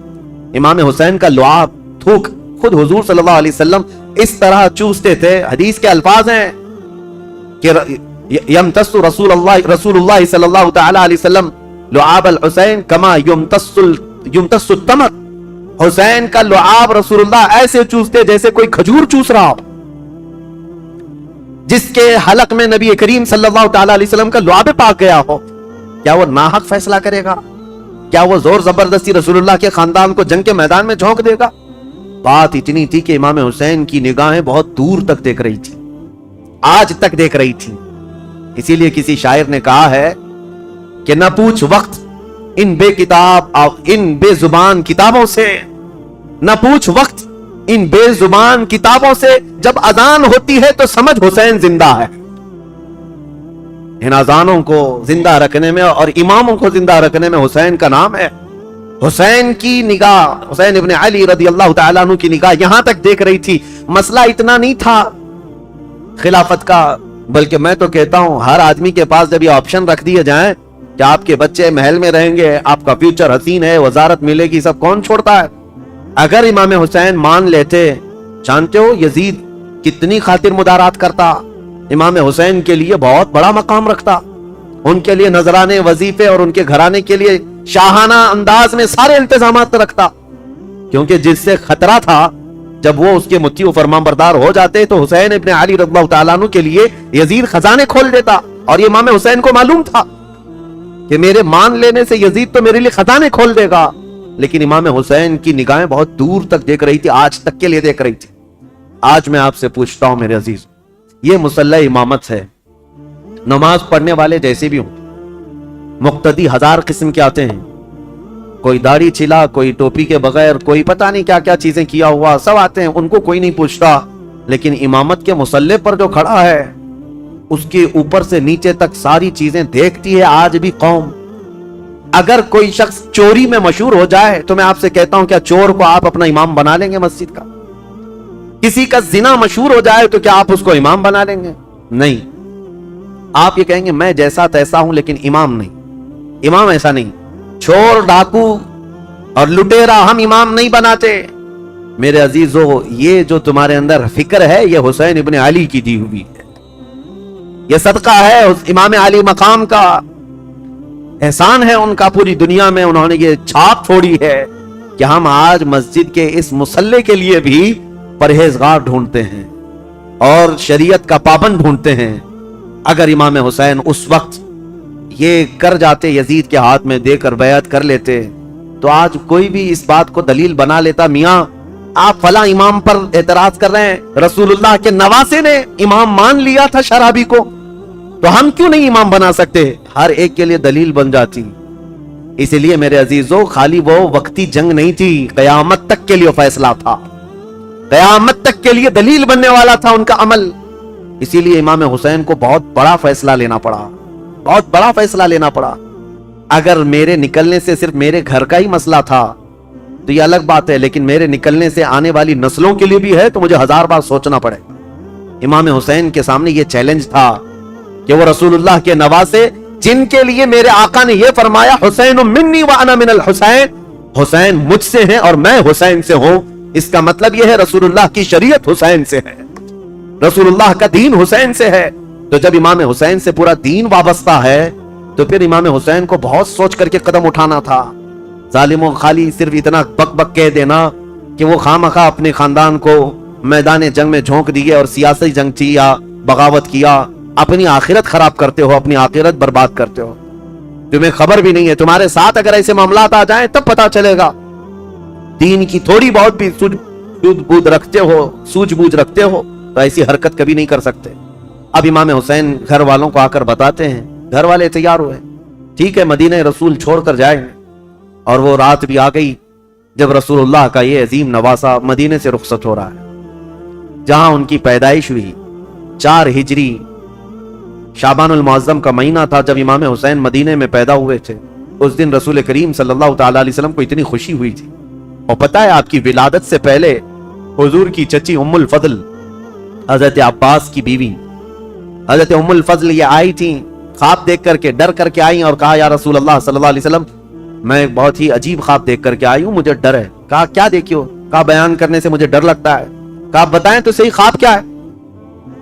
امام حسین کا لعاب تھوک خود حضور صلی اللہ علیہ وسلم اس طرح چوستے تھے. حدیث کے الفاظ ہیں کہ یمتص رسول اللہ صلی اللہ تعالی علیہ وسلم لعاب الحسین کما یمتص التمر. حسین کا لعاب رسول اللہ ایسے چوستے جیسے کوئی کھجور چوس رہا ہو. جس کے حلق میں نبی کریم صلی اللہ تعالی علیہ وسلم کا لعاب پاک گیا ہو، کیا وہ ناحق فیصلہ کرے گا؟ کیا وہ زور زبردستی رسول اللہ کے خاندان کو جنگ کے میدان میں جھونک دے گا؟ بات اتنی تھی کہ امام حسین کی نگاہیں بہت دور تک دیکھ رہی تھی، آج تک دیکھ رہی تھی۔ اسی لیے کسی شاعر نے کہا ہے کہ نہ پوچھ وقت ان بے کتاب ان بے زبان کتابوں سے، نہ پوچھ وقت ان بے زبان کتابوں سے، جب اذان ہوتی ہے تو سمجھ حسین زندہ ہے۔ ان اذانوں کو زندہ رکھنے میں اور اماموں کو زندہ رکھنے میں حسین کا نام ہے۔ حسین کی نگاہ، حسین ابن علی رضی اللہ تعالیٰ عنہ کی نگاہ یہاں تک دیکھ رہی تھی۔ مسئلہ اتنا نہیں تھا خلافت کا، بلکہ میں تو کہتا ہوں ہر آدمی کے پاس جب یہ آپشن رکھ دیے جائیں کہ آپ کے بچے محل میں رہیں گے، آپ کا فیوچر حسین ہے، وزارت ملے گی، سب کون چھوڑتا ہے؟ اگر امام حسین مان لیتے، جانتے ہو یزید کتنی خاطر مدارات کرتا، امام حسین کے لیے بہت بڑا مقام رکھتا، ان کے لیے نذرانے، وظیفے اور ان کے گھرانے کے لیے شاہانہ انداز میں سارے انتظامات رکھتا، کیونکہ جس سے خطرہ تھا جب وہ اس کے مطیع و فرمان بردار ہو جاتے تو حسین ابن علی رضی اللہ تعالیٰ عنہ کے لیے یزید خزانے کھول دیتا، اور یہ امام حسین کو معلوم تھا کہ میرے مان لینے سے یزید تو میرے لیے خزانے کھول دے گا۔ لیکن امام حسین کی نگاہیں بہت دور تک دیکھ رہی تھی، آج تک کے لیے دیکھ رہی تھی۔ آج میں آپ سے پوچھتا ہوں میرے عزیز، یہ مصلی امامت ہے، نماز پڑھنے والے جیسے بھی ہوں، مقتدی ہزار قسم کے آتے ہیں، کوئی داڑھی چھلا، کوئی ٹوپی کے بغیر، کوئی پتہ نہیں کیا کیا چیزیں کیا ہوا، سب آتے ہیں، ان کو کوئی نہیں پوچھتا۔ لیکن امامت کے مصلی پر جو کھڑا ہے اس کے اوپر سے نیچے تک ساری چیزیں دیکھتی ہے آج بھی قوم۔ اگر کوئی شخص چوری میں مشہور ہو جائے تو میں آپ سے کہتا ہوں کیا چور کو آپ اپنا امام بنا لیں گے مسجد کا؟ کسی کا زنا مشہور ہو جائے تو کیا آپ اس کو امام بنا لیں گے؟ نہیں، آپ یہ کہیں گے میں جیسا تیسا ہوں لیکن امام نہیں۔ امام ایسا نہیں، چور، ڈاکو اور لٹیرا ہم امام نہیں بناتے۔ میرے عزیزو، یہ جو تمہارے اندر فکر ہے یہ حسین ابن علی کی دی ہوئی ہے، یہ صدقہ ہے امام علی مقام کا، احسان ہے ان کا پوری دنیا میں، انہوں نے یہ چھاپ چھوڑی ہے کہ ہم آج مسجد کے اس مصلی کے لیے بھی پرہیزگار ڈھونڈتے ہیں اور شریعت کا پابند ڈھونڈتے ہیں۔ اگر امام حسین اس وقت یہ کر جاتے، یزید کے ہاتھ میں دے کر بیعت کر لیتے، تو آج کوئی بھی اس بات کو دلیل بنا لیتا، میاں آپ فلاں امام پر اعتراض کر رہے ہیں، رسول اللہ کے نواسے نے امام مان لیا تھا شرابی کو، تو ہم کیوں نہیں امام بنا سکتے؟ ہر ایک کے لیے دلیل بن جاتی۔ اسی لیے میرے عزیزو، خالی وہ وقتی جنگ نہیں تھی، قیامت تک کے لیے فیصلہ تھا، قیامت تک کے لیے دلیل بننے والا تھا ان کا عمل۔ اسی لیے امام حسین کو بہت بڑا فیصلہ لینا پڑا، بہت بڑا فیصلہ لینا پڑا۔ اگر میرے نکلنے سے صرف میرے گھر کا ہی مسئلہ تھا تو یہ الگ بات ہے، لیکن میرے نکلنے سے آنے والی نسلوں کے لیے بھی ہے تو مجھے ہزار بار سوچنا پڑے گا۔ امام حسین کے سامنے یہ چیلنج تھا کہ وہ رسول اللہ کے نواسے، جن کے لیے میرے آقا نے یہ فرمایا حسین منی وانا من الحسین، حسین مجھ سے ہیں اور میں حسین سے ہوں، اس کا مطلب یہ ہے رسول اللہ کی شریعت حسین سے ہے، رسول اللہ کا دین حسین سے ہے۔ تو جب امام حسین سے پورا دین وابستہ ہے تو پھر امام حسین کو بہت سوچ کر کے قدم اٹھانا تھا۔ ظالموں، خالی صرف اتنا بک بک کہہ دینا کہ وہ خواہ اپنے خاندان کو میدان جنگ میں جھونک دیے اور سیاسی جنگ تھی یا بغاوت کیا، اپنی آخرت خراب کرتے ہو، اپنی آخرت برباد کرتے ہو، تمہیں خبر بھی نہیں ہے۔ تمہارے ساتھ اگر ایسے معاملات آ جائیں تب پتا چلے گا، دین کی تھوڑی بہت بھی سوجھ بوجھ رکھتے ہو تو ایسی حرکت کبھی نہیں کر سکتے۔ اب امام حسین گھر والوں کو آ کر بتاتے ہیں، گھر والے تیار ہوئے، ٹھیک ہے مدینہ رسول چھوڑ کر جائیں گے۔ اور وہ رات بھی آ گئی جب رسول اللہ کا یہ عظیم نواسہ مدینے سے رخصت ہو رہا ہے، جہاں ان کی پیدائش ہوئی۔ 4 ہجری شعبان المعظم کا مہینہ تھا جب امام حسین مدینے میں پیدا ہوئے تھے۔ اس دن رسول کریم صلی اللہ تعالی علیہ وسلم کو اتنی خوشی ہوئی تھی، اور پتہ ہے آپ کی ولادت سے پہلے حضور کی چچی ام الفضل، حضرت عباس کی بیوی حضرت ام الفضل یہ آئی تھی، خواب دیکھ کر کے ڈر کر کے آئی اور کہا یا رسول اللہ صلی اللہ علیہ وسلم میں بہت ہی عجیب خواب دیکھ کر کے آئی ہوں، مجھے ڈر ہے۔ کہا کیا دیکھی ہو؟ کہا بیان کرنے سے مجھے ڈر لگتا ہے۔ کہا بتائیں تو صحیح خواب کیا ہے؟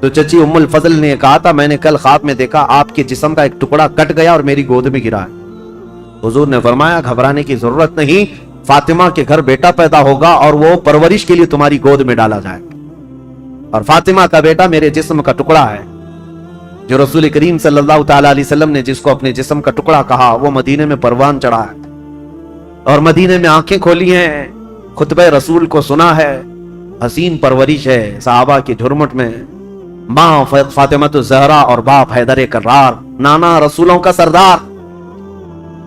تو چچی ام الفضل نے کہا تھا میں نے کل خواب میں دیکھا آپ کے جسم کا ایک ٹکڑا کٹ گیا اور میری گود میں گرا ہے۔ حضور نے فرمایا گھبرانے کی ضرورت نہیں، فاطمہ کے گھر بیٹا پیدا ہوگا اور وہ پرورش کے لیے تمہاری گود میں ڈالا جائے گا، اور فاطمہ کا بیٹا میرے جسم کا ٹکڑا ہے، جو رسول کریم صلی اللہ تعالیٰ علیہ وسلم نے جس کو اپنے جسم کا ٹکڑا کہا، وہ مدینے میں پروان چڑھا ہے اور مدینے میں آنکھیں کھولی ہیں، خطبہ رسول کو سنا ہے، حسین پرورش ہے صحابہ کی جھرمٹ میں، ماں فاطمہ الزہرا اور باپ حیدر کرار، نانا رسولوں کا سردار۔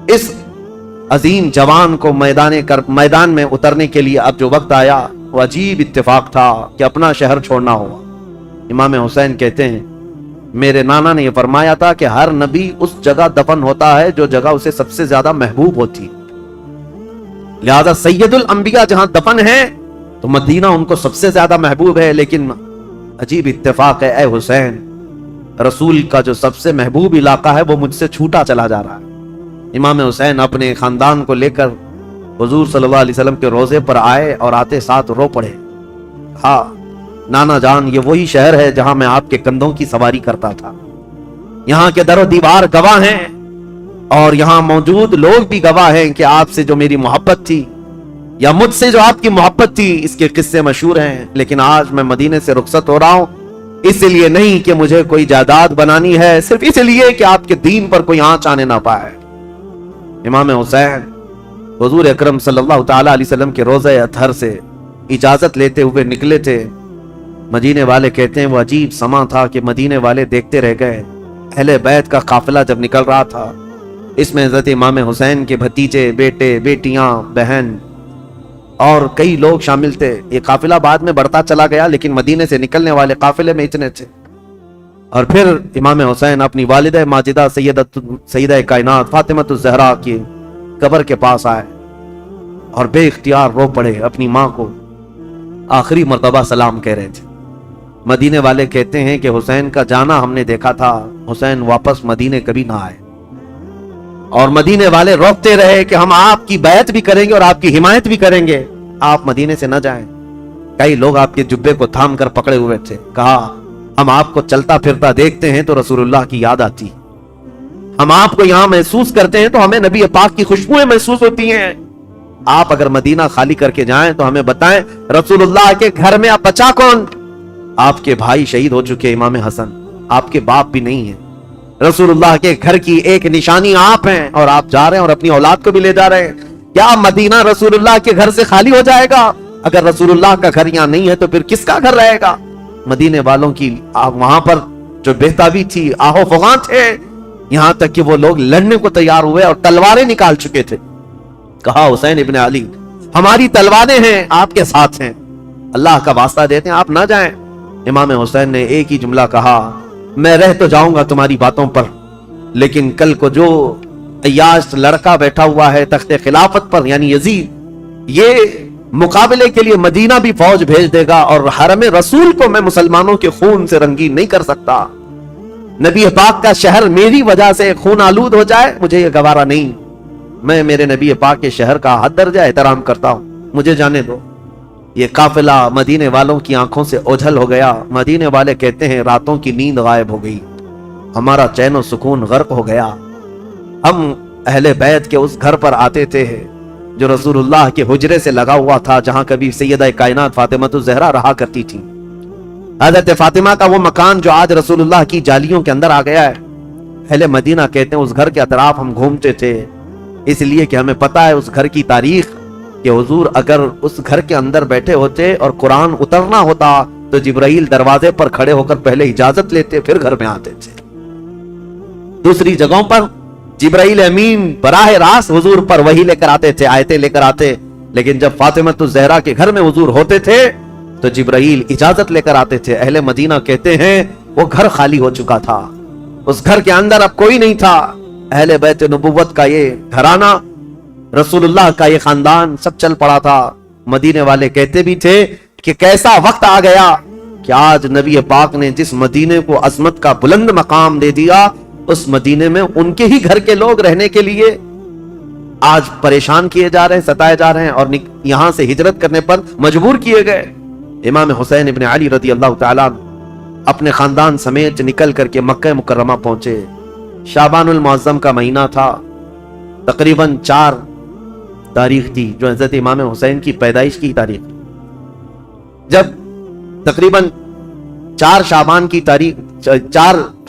اس عظیم جوان کو میدان میں اترنے کے لیے اب جو وقت آیا، وہ عجیب اتفاق تھا کہ اپنا شہر چھوڑنا ہوا۔ امام حسین کہتے ہیں میرے نانا نے یہ فرمایا تھا کہ ہر نبی اس جگہ دفن ہوتا ہے جو جگہ اسے سب سے زیادہ محبوب ہوتی، لہذا سید الانبیاء جہاں دفن ہے تو مدینہ ان کو سب سے زیادہ محبوب ہے۔ لیکن عجیب اتفاق ہے اے حسین، رسول کا جو سب سے محبوب علاقہ ہے وہ مجھ سے چھوٹا چلا جا رہا ہے۔ امام حسین اپنے خاندان کو لے کر حضور صلی اللہ علیہ وسلم کے روضے پر آئے اور آتے ساتھ رو پڑے۔ ہاں نانا جان، یہ وہی شہر ہے جہاں میں آپ کے کندھوں کی سواری کرتا تھا، یہاں کے در و دیوار گواہ ہیں اور یہاں موجود لوگ بھی گواہ ہیں کہ آپ سے جو میری محبت تھی یا مجھ سے جو آپ کی محبت تھی، اس کے قصے مشہور ہیں۔ لیکن آج میں مدینے سے رخصت ہو رہا ہوں، اس لیے نہیں کہ مجھے کوئی جائیداد بنانی ہے، صرف اس لیے کہ آپ کے دین پر کوئی آنچ آنے نہ پائے۔ امام حسین حضور اکرم صلی اللہ تعالیٰ علیہ وسلم کے روضہ اطہر سے اجازت لیتے ہوئے نکلے تھے۔ مدینے والے کہتے ہیں وہ عجیب سما تھا کہ مدینے والے دیکھتے رہ گئے۔ اہل بیت کا قافلہ جب نکل رہا تھا، اس میں حضرت امام حسین کے بھتیجے، بیٹے، بیٹیاں، بہن اور کئی لوگ شامل تھے۔ یہ قافلہ بعد میں بڑھتا چلا گیا، لیکن مدینے سے نکلنے والے قافلے میں اتنے تھے۔ اور پھر امام حسین اپنی والدہ ماجدہ سیدہ کائنات فاطمہ الزہرا کی قبر کے پاس آئے اور بے اختیار رو پڑے، اپنی ماں کو آخری مرتبہ سلام کہہ رہے تھے۔ مدینے والے کہتے ہیں کہ حسین کا جانا ہم نے دیکھا تھا، حسین واپس مدینے کبھی نہ آئے، اور مدینے والے روکتے رہے کہ ہم آپ کی بیعت بھی کریں گے اور آپ کی حمایت بھی کریں گے، آپ مدینے سے نہ جائیں۔ کئی لوگ آپ کے جبے کو تھام کر پکڑے ہوئے تھے، کہا ہم آپ کو چلتا پھرتا دیکھتے ہیں تو رسول اللہ کی یاد آتی، ہم آپ کو یہاں محسوس کرتے ہیں تو ہمیں نبی پاک کی خوشبوئیں محسوس ہوتی ہیں، آپ اگر مدینہ خالی کر کے جائیں تو ہمیں بتائیں رسول اللہ کے گھر میں اب بچا کون؟ آپ کے بھائی شہید ہو چکے، امام حسن، آپ کے باپ بھی نہیں ہیں، رسول اللہ کے گھر کی ایک نشانی آپ ہیں، اور آپ جا رہے ہیں اور اپنی اولاد کو بھی لے جا رہے ہیں۔ کیا مدینہ رسول اللہ کے گھر سے خالی ہو جائے گا؟ اگر رسول اللہ کا گھر یہاں نہیں ہے تو پھر کس کا گھر رہے گا؟ مدینے والوں کی وہاں پر جو بہتابی تھی، آہو فغاں تھے، یہاں تک کہ وہ لوگ لڑنے کو تیار ہوئے اور تلواریں نکال چکے تھے۔ کہا حسین ابن علی ہماری تلواریں ہیں آپ کے ساتھ ہیں، اللہ کا واسطہ دیتے ہیں آپ نہ جائیں۔ امام حسین نے ایک ہی جملہ کہا، میں رہ تو جاؤں گا تمہاری باتوں پر، لیکن کل کو جو عیاش لڑکا بیٹھا ہوا ہے تخت خلافت پر یعنی یزید، یہ مقابلے کے لیے مدینہ بھی فوج بھیج دے گا، اور حرم رسول کو میں مسلمانوں کے خون سے رنگین نہیں کر سکتا۔ نبی پاک کا شہر میری وجہ سے خون آلود ہو جائے، مجھے یہ گوارا نہیں۔ میں میرے نبی پاک کے شہر کا حد درجہ احترام کرتا ہوں، مجھے جانے دو۔ یہ قافلہ مدینے والوں کی آنکھوں سے اوجھل ہو گیا۔ مدینے والے کہتے ہیں راتوں کی نیند غائب ہو گئی، ہمارا چین و سکون غرق ہو گیا۔ ہم اہل بیت کے اس گھر پر آتے تھے جو رسول اللہ کے حجرے سے لگا ہوا تھا، جہاں کبھی سیدہ کائنات فاطمہ الزہرا رہا کرتی تھی۔ حضرت فاطمہ کا وہ مکان جو آج رسول اللہ کی جالیوں کے اندر آ گیا ہے۔ اہل مدینہ کہتے ہیں اس گھر کے اطراف ہم گھومتے تھے، اس لیے کہ ہمیں پتا ہے اس گھر کی تاریخ، کہ حضور اگر اس گھر کے اندر بیٹھے ہوتے اور قرآن اترنا ہوتا تو جبرائیل دروازے پر کھڑے ہو کر پہلے اجازت لیتے پھر گھر میں آتے تھے۔ دوسری جگہوں پر جبرائیل امین براہ راست حضور پر وحی لے کر آتے تھے، آیتیں لے کر آتے، لیکن جب فاطمہ الزہرا کے گھر میں حضور ہوتے تھے تو جبرائیل اجازت لے کر آتے تھے۔ اہل مدینہ کہتے ہیں وہ گھر خالی ہو چکا تھا، اس گھر کے اندر اب کوئی نہیں تھا۔ اہل بیت نبوت کا یہ گھرانہ، رسول اللہ کا یہ خاندان سب چل پڑا تھا۔ مدینے والے کہتے بھی تھے کہ کیسا وقت آ گیا کہ آج نبی پاک نے جس مدینے کو عظمت کا بلند مقام دے دیا، اس مدینے میں ان کے ہی گھر کے لوگ رہنے کے لیے آج پریشان کیے جا رہے ہیں، ستائے جا رہے ہیں، اور یہاں سے ہجرت کرنے پر مجبور کیے گئے۔ امام حسین ابن علی رضی اللہ تعالیٰ اپنے خاندان سمیت نکل کر کے مکہ مکرمہ پہنچے۔ شعبان المعظم کا مہینہ تھا، تقریباً 4 تاریخ تھی جو حضرت امام حسین کی پیدائش کی تاریخ تھی۔ جب تقریباً 4 شعبان کی تاریخ 4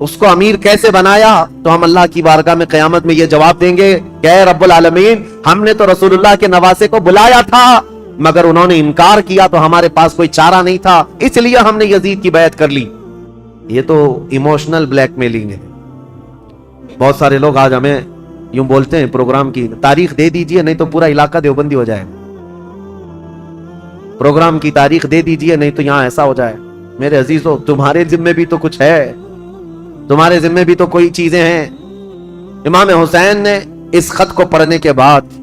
اس کو امیر کیسے بنایا؟ تو ہم اللہ کی بارگاہ میں قیامت میں یہ جواب دیں گے کہ اے رب العالمین، ہم نے تو رسول اللہ کے نواسے کو بلایا تھا مگر انہوں نے انکار کیا، تو ہمارے پاس کوئی چارہ نہیں تھا، اس لیے ہم نے یزید کی بیعت کر لی۔ یہ تو ایموشنل بلیک میلنگ ہے۔ بہت سارے لوگ آج ہمیں یوں بولتے ہیں پروگرام کی تاریخ دے دیجئے نہیں تو پورا علاقہ دیوبندی ہو جائے، پروگرام کی تاریخ دے دیجئے نہیں تو یہاں ایسا ہو جائے۔ میرے عزیزو، تمہارے ذمے بھی تو کچھ ہے، تمہارے ذمے بھی تو کوئی چیزیں ہیں۔ امام حسین نے اس خط کو پڑھنے کے بعد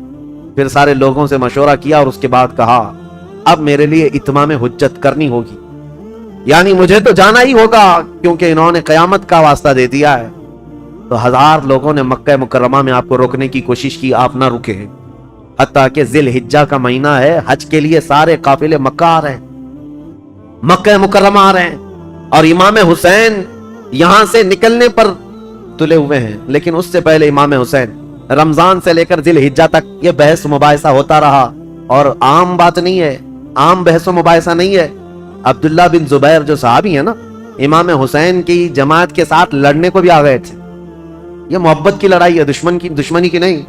پھر سارے لوگوں سے مشورہ کیا اور اس کے بعد کہا اب میرے لیے اتمام حجت کرنی ہوگی، یعنی مجھے تو جانا ہی ہوگا کیونکہ انہوں نے قیامت کا واسطہ دے دیا ہے۔ تو 1000 لوگوں نے مکہ مکرمہ میں آپ کو روکنے کی کوشش کی، آپ نہ رکے، حتیٰ کہ ذی الحجہ کا مہینہ ہے، حج کے لیے سارے قافلے مکہ آ رہے ہیں، مکہ مکرمہ آ رہے ہیں، اور امام حسین یہاں سے نکلنے پر تلے ہوئے ہیں۔ لیکن اس سے پہلے امام حسین رمضان سے لے کر ذی الحجہ تک یہ بحث و مباحثہ ہوتا رہا، اور عام بات نہیں ہے، عام بحث و مباحثہ نہیں ہے۔ عبداللہ بن زبیر جو صحابی ہیں نا، امام حسین کی جماعت کے ساتھ لڑنے کو بھی آ گئے تھے۔ یہ محبت کی لڑائی ہے، دشمنی کی نہیں،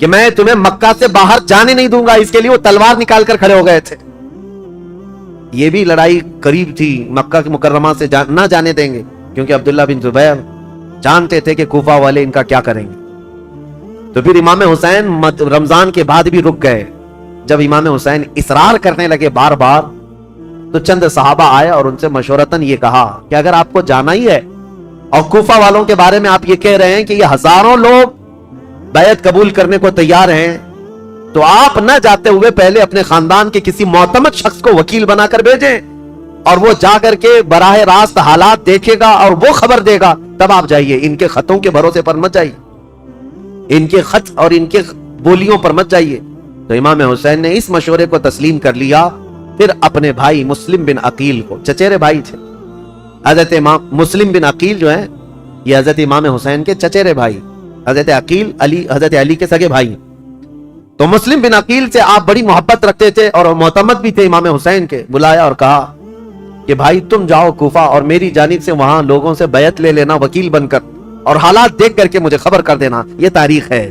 کہ میں تمہیں مکہ سے باہر جانے نہیں دوں گا، اس کے لیے وہ تلوار نکال کر کھڑے ہو گئے تھے۔ یہ بھی لڑائی قریب تھی، مکہ کے مکرمہ سے نہ جانے دیں گے، کیونکہ عبداللہ بن زبیر جانتے تھے کہ کوفہ والے ان کا کیا کریں گے۔ تو پھر امام حسین رمضان کے بعد بھی رک گئے۔ جب امام حسین اصرار کرنے لگے بار بار، تو چند صحابہ آئے اور ان سے مشورتاً یہ کہا کہ اگر آپ کو جانا ہی ہے اور کوفہ والوں کے بارے میں آپ یہ کہہ رہے ہیں کہ یہ 1000 لوگ بیعت قبول کرنے کو تیار ہیں، تو آپ نہ جاتے ہوئے پہلے اپنے خاندان کے کسی معتمد شخص کو وکیل بنا کر بھیجیں، اور وہ جا کر کے براہ راست حالات دیکھے گا اور وہ خبر دے گا، تب آپ جائیے، ان کے خطوں کے بھروسے پر مت جائیے، ان کے خط اور ان کے بولیوں پر مت جائیے۔ تو امام حسین نے اس مشورے کو تسلیم کر لیا۔ پھر اپنے بھائی مسلم بن عقیل کو، چچیرے بھائی تھے حضرت امام مسلم بن عقیل جو ہیں، یہ حضرت امام حسین کے چچیرے بھائی، حضرت عقیل حضرت علی کے سگے بھائی۔ تو مسلم بن عقیل سے آپ بڑی محبت رکھتے تھے اور معتمد بھی تھے امام حسین کے۔ بلایا اور کہا کہ بھائی تم جاؤ کوفہ اور میری جانب سے وہاں لوگوں سے بیعت لے لینا وکیل بن کر، اور حالات دیکھ کر کے مجھے خبر کر دینا۔ یہ تاریخ ہے۔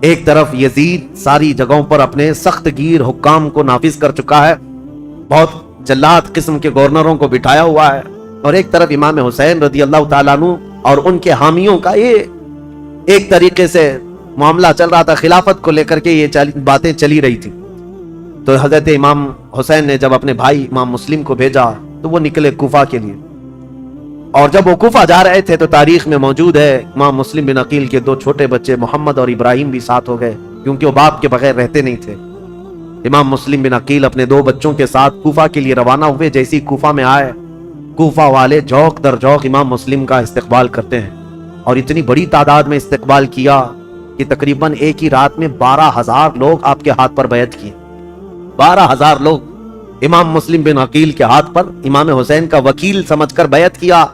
ایک طرف یزید ساری جگہوں پر اپنے سخت گیر حکام کو نافذ کر چکا ہے، بہت جلاد قسم کے گورنروں کو بٹھایا ہوا ہے، اور ایک طرف امام حسین رضی اللہ تعالیٰ عنہ اور ان کے حامیوں کا یہ ایک طریقے سے معاملہ چل رہا تھا، خلافت کو لے کر کے یہ باتیں چلی رہی تھی۔ تو حضرت امام حسین نے جب اپنے بھائی امام مسلم کو بھیجا تو وہ نکلے کوفہ کے لیے، اور جب وہ کوفہ جا رہے تھے تو تاریخ میں موجود ہے امام مسلم بن عقیل کے 2 چھوٹے بچے محمد اور ابراہیم بھی ساتھ ہو گئے، کیونکہ وہ باپ کے بغیر رہتے نہیں تھے۔ امام مسلم بن عقیل اپنے 2 بچوں کے ساتھ کوفہ کے لیے روانہ ہوئے۔ جیسی کوفہ میں آئے، کوفہ والے جوق در جوق امام مسلم کا استقبال کرتے ہیں، اور اتنی بڑی تعداد میں استقبال کیا کہ تقریباً ایک ہی رات میں 12000 لوگ آپ کے ہاتھ پر بیعت کیے۔ 12000 لوگ امام مسلم بن عقیل کے ہاتھ پر امام حسین کا وکیل سمجھ کر بیعت کیا،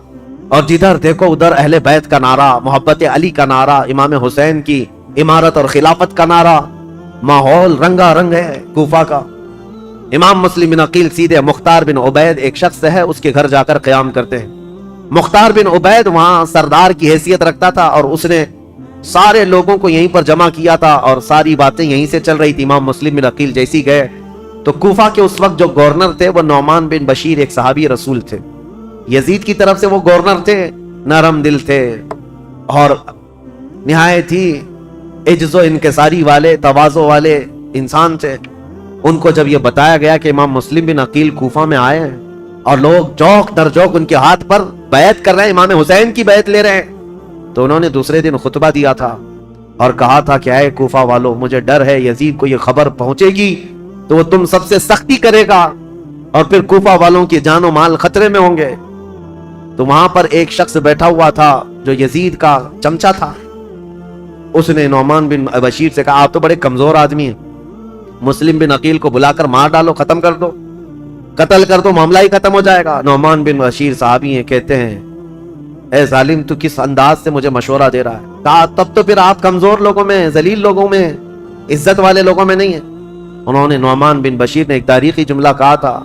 اور جدھر دیکھو ادھر اہل بیت کا نعرہ، محبت علی کا نعرہ، امام حسین کی امارت اور خلافت کا نعرہ، ماحول رنگا رنگ ہے کوفہ کا۔ امام مسلم بن عقیل سیدھے مختار بن عبید ایک شخص ہے، اس کے گھر جا کر قیام کرتے ہیں۔ مختار بن عبید وہاں سردار کی حیثیت رکھتا تھا، اور اس نے سارے لوگوں کو یہیں پر جمع کیا تھا، اور ساری باتیں یہیں سے چل رہی تھی۔ امام مسلم بن عقیل جیسی گئے تو کوفہ کے اس وقت جو گورنر تھے وہ نعمان بن بشیر ایک صحابی رسول تھے، یزید کی طرف سے وہ گورنر تھے، نرم دل تھے اور نہایت ہی عجز و انکساری والے، تواضع والے انسان تھے۔ ان کو جب یہ بتایا گیا کہ امام مسلم بن عقیل کوفہ میں آئے ہیں اور لوگ جوق در جوق ان کے ہاتھ پر بیعت کر رہے ہیں، امام حسین کی بیعت لے رہے ہیں، تو انہوں نے دوسرے دن خطبہ دیا تھا اور کہا تھا کہ اے کوفہ والو، مجھے ڈر ہے یزید کو یہ خبر پہنچے گی تو وہ تم سب سے سختی کرے گا، اور پھر کوفہ والوں کی جان و مال خطرے میں ہوں گے۔ تو وہاں پر ایک شخص بیٹھا ہوا تھا جو یزید کا چمچا تھا، اس نے نعمان بن بشیر سے کہا آپ تو بڑے کمزور آدمی ہیں، مسلم بن عقیل کو بلا کر مار ڈالو، ختم کر دو، قتل کر دو، معاملہ ہی ختم ہو جائے گا۔ نعمان بن بشیر صحابی ہیں، کہتے ہیں اے ظالم تو کس انداز سے مجھے مشورہ دے رہا ہے؟ کہا تب تو پھر آپ کمزور لوگوں میں، ذلیل لوگوں میں، عزت والے لوگوں میں نہیں ہیں۔ انہوں نے نعمان بن بشیر نے ایک تاریخی جملہ کہا تھا،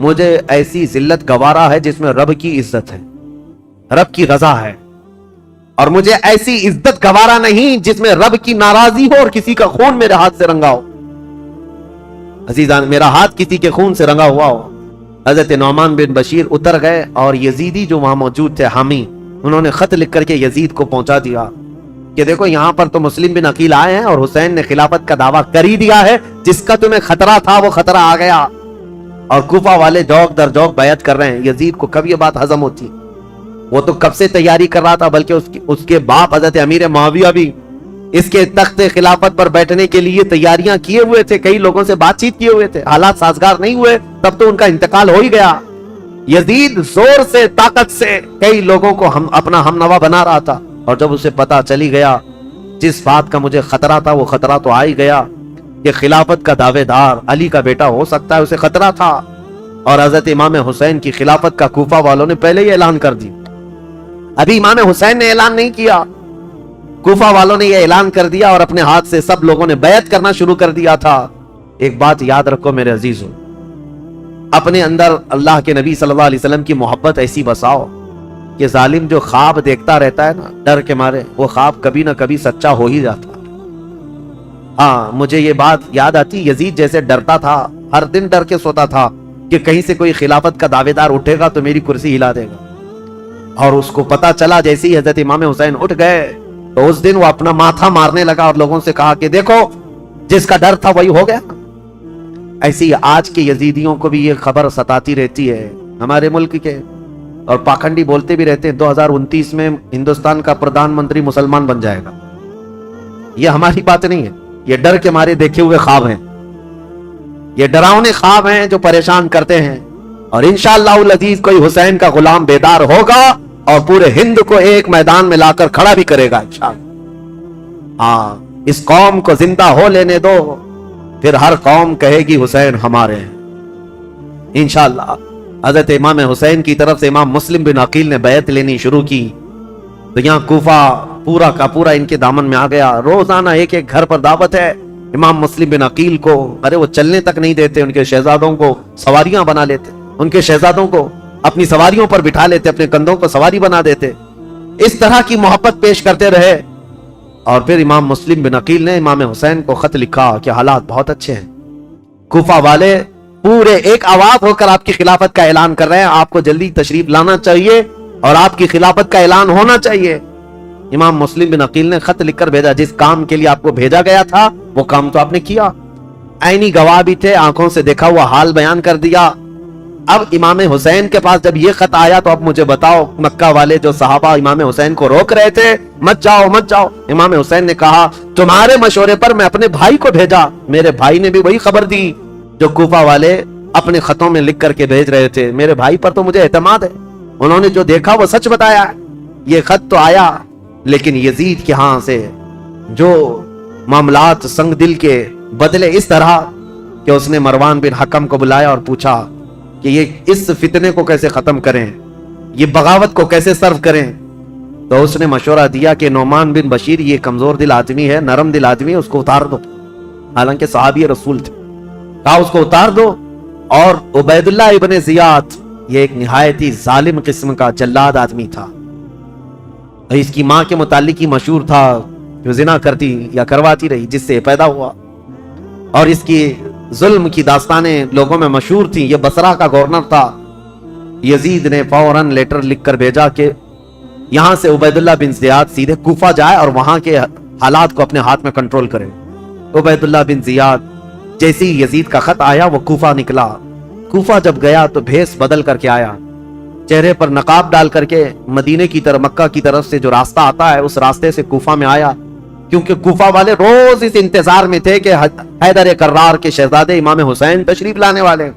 مجھے ایسی ذلت گوارا ہے جس میں رب کی عزت ہے، رب کی رضا ہے، اور مجھے ایسی عزت گوارا نہیں جس میں رب کی ناراضی ہو اور کسی کا خون میرے ہاتھ سے رنگا ہو. عزیزان، میرا ہاتھ کسی کے خون سے رنگا ہوا ہو. حضرت نعمان بن بشیر اتر گئے اور یزیدی جو وہاں موجود تھے حامی، انہوں نے خط لکھ کر کے یزید کو پہنچا دیا کہ دیکھو یہاں پر تو مسلم بن عقیل آئے ہیں اور حسین نے خلافت کا دعویٰ کر ہی دیا ہے، جس کا تمہیں خطرہ تھا وہ خطرہ آ گیا، اور کوفہ والے جوک در جوک بیعت کر رہے ہیں. یزید کو کب یہ بات ہضم ہوتی؟ وہ تو کب سے تیاری کر رہا تھا، بلکہ اس کے باپ حضرت امیر معاویہ بھی اس کے تخت خلافت پر بیٹھنے کے لیے تیاریاں کیے ہوئے تھے، کئی لوگوں سے بات چیت کیے ہوئے تھے. حالات سازگار نہیں ہوئے تب تو ان کا انتقال ہو ہی گیا. یزید زور سے طاقت سے کئی لوگوں کو اپنا ہم نوا بنا رہا تھا، اور جب اسے پتا چلی گیا جس بات کا مجھے خطرہ تھا وہ خطرہ تو آ ہی گیا کہ خلافت کا دعوے دار علی کا بیٹا ہو سکتا ہے، اسے خطرہ تھا. اور حضرت امام حسین کی خلافت کا کوفہ والوں نے پہلے ہی اعلان کر دی. ابھی امام حسین نے اعلان نہیں کیا، کوفہ والوں نے یہ اعلان کر دیا اور اپنے ہاتھ سے سب لوگوں نے بیعت کرنا شروع کر دیا تھا. ایک بات یاد رکھو میرے عزیزو، اپنے اندر اللہ کے نبی صلی اللہ علیہ وسلم کی محبت ایسی بساؤ کہ ظالم جو خواب دیکھتا رہتا ہے نا ڈر کے مارے، وہ خواب کبھی نہ کبھی سچا ہو ہی جاتا. ہاں، مجھے یہ بات یاد آتی، یزید جیسے ڈرتا تھا، ہر دن ڈر کے سوتا تھا کہ کہیں سے کوئی خلافت کا دعوے دار اٹھے گا تو میری کرسی ہلا دے گا. اور اس کو پتا چلا جیسے ہی حضرت امام حسین اٹھ گئے تو اس دن وہ اپنا ماتھا مارنے لگا اور لوگوں سے کہا کہ دیکھو جس کا ڈر تھا وہی ہو گیا. ایسی آج کے یزیدیوں کو بھی یہ خبر ستاتی رہتی ہے ہمارے ملک کے، اور پاکھنڈی بولتے بھی رہتے ہیں 2029 میں ہندوستان کا پردھان منتری مسلمان بن جائے گا. یہ ہماری بات نہیں ہے، یہ ڈر کے مارے دیکھے ہوئے خواب ہیں، یہ ڈراؤنے خواب ہیں جو پریشان کرتے ہیں. اور انشاءاللہ العزیز کوئی حسین کا غلام بیدار ہوگا اور پورے ہند کو ایک میدان میں لا کر کھڑا بھی کرے گا انشاءاللہ. ہاں، اس قوم کو زندہ ہو لینے دو، پھر ہر قوم کہے گی حسین ہمارے ہیں انشاءاللہ. حضرت امام حسین کی طرف سے امام مسلم بن عقیل نے بیعت لینی شروع کی تو یہاں کوفہ پورا کا پورا ان کے دامن میں آ گیا. روزانہ ایک ایک گھر پر دعوت ہے. امام مسلم بن عقیل کو ارے وہ چلنے تک نہیں دیتے، ان کے شہزادوں کو سواریاں بنا لیتے، ان کے شہزادوں کو اپنی سواریوں پر بٹھا لیتے، اپنے کندھوں کو سواری بنا دیتے. اس طرح کی محبت پیش کرتے رہے. اور پھر امام مسلم بن عقیل نے امام حسین کو خط لکھا کہ حالات بہت اچھے ہیں، کوفہ والے پورے ایک آواز ہو کر آپ کی خلافت کا اعلان کر رہے ہیں، آپ کو جلدی تشریف لانا چاہیے اور آپ کی خلافت کا اعلان ہونا چاہیے. امام مسلم بن عقیل نے خط لکھ کر بھیجا، جس کام کے لیے آپ کو بھیجا گیا تھا وہ کام تو آپ نے کیا، عینی گواہ بھی تھے، آنکھوں سے دیکھا ہوا حال بیان کر دیا. اب امام حسین کے پاس جب یہ خط آیا تو اب مجھے بتاؤ، مکہ والے جو صحابہ امام حسین کو روک رہے تھے مت جاؤ مت جاؤ، امام حسین نے کہا تمہارے مشورے پر میں اپنے بھائی کو بھیجا. میرے بھائی نے بھی وہی خبر دی جو کوفہ والے اپنے خطوں میں لکھ کر کے بھیج رہے تھے. میرے بھائی پر تو مجھے اعتماد ہے، انہوں نے جو دیکھا وہ سچ بتایا. یہ خط تو آیا، لیکن یزید کے ہاں سے جو معاملات سنگ دل کے بدلے اس طرح کہ اس نے مروان بن حکم کو بلایا اور پوچھا کہ یہ اس فتنے کو کیسے ختم کریں، یہ بغاوت کو کیسے سرو کریں. تو اس نے مشورہ دیا کہ نعمان بن بشیر یہ کمزور دل آدمی ہے، نرم دل آدمی ہے، اس کو اتار دو. حالانکہ صحابی رسول تھے، کہا اس کو اتار دو. اور عبید اللہ ابن زیاد یہ ایک نہایت ہی ظالم قسم کا جلاد آدمی تھا. اس کی ماں کے متعلق ہی مشہور تھا جو زنا کرتی یا کرواتی رہی، جس سے پیدا ہوا، اور اس کی ظلم کی داستانیں لوگوں میں مشہور تھیں. یہ بصرہ کا گورنر تھا. یزید نے فوراً لیٹر لکھ کر بھیجا کہ یہاں سے عبید اللہ بن زیاد سیدھے کوفہ جائے اور وہاں کے حالات کو اپنے ہاتھ میں کنٹرول کرے. عبید اللہ بن زیاد جیسے ہی یزید کا خط آیا وہ کوفہ نکلا. کوفہ جب گیا تو بھیس بدل کر کے آیا، چہرے پر نقاب ڈال کر کے مدینے کی طرف، مکہ کی طرف سے جو راستہ آتا ہے اس راستے سے کوفہ میں آیا، کیونکہ کوفہ والے روز اس انتظار میں تھے کہ حیدر کرار کے شہزادے امام حسین تشریف لانے والے،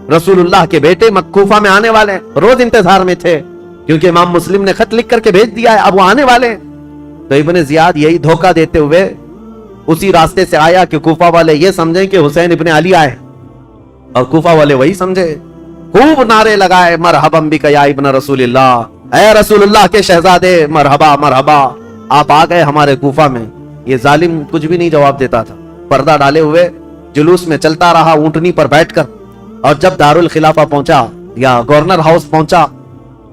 رسول اللہ کے بیٹے کوفہ میں آنے والے. روز انتظار میں تھے کیونکہ امام مسلم نے خط لکھ کر کے بھیج دیا ہے، اب وہ آنے والے. تو ابن زیاد یہی دھوکہ دیتے ہوئے اسی راستے سے آیا کہ کوفہ والے یہ سمجھیں کہ حسین ابن علی آئے، اور کوفہ والے وہی سمجھے. خوب نعرے لگائے، مرحبا بک یا ابن رسول اللہ، اے رسول اللہ کے شہزادے، مرحبا مرحبا، آپ آ گئے ہمارے کوفہ میں. یہ ظالم کچھ بھی نہیں جواب دیتا تھا، پردہ ڈالے ہوئے جلوس میں چلتا رہا اونٹنی پر بیٹھ کر. اور جب دارالخلافہ پہنچا یا گورنر ہاؤس پہنچا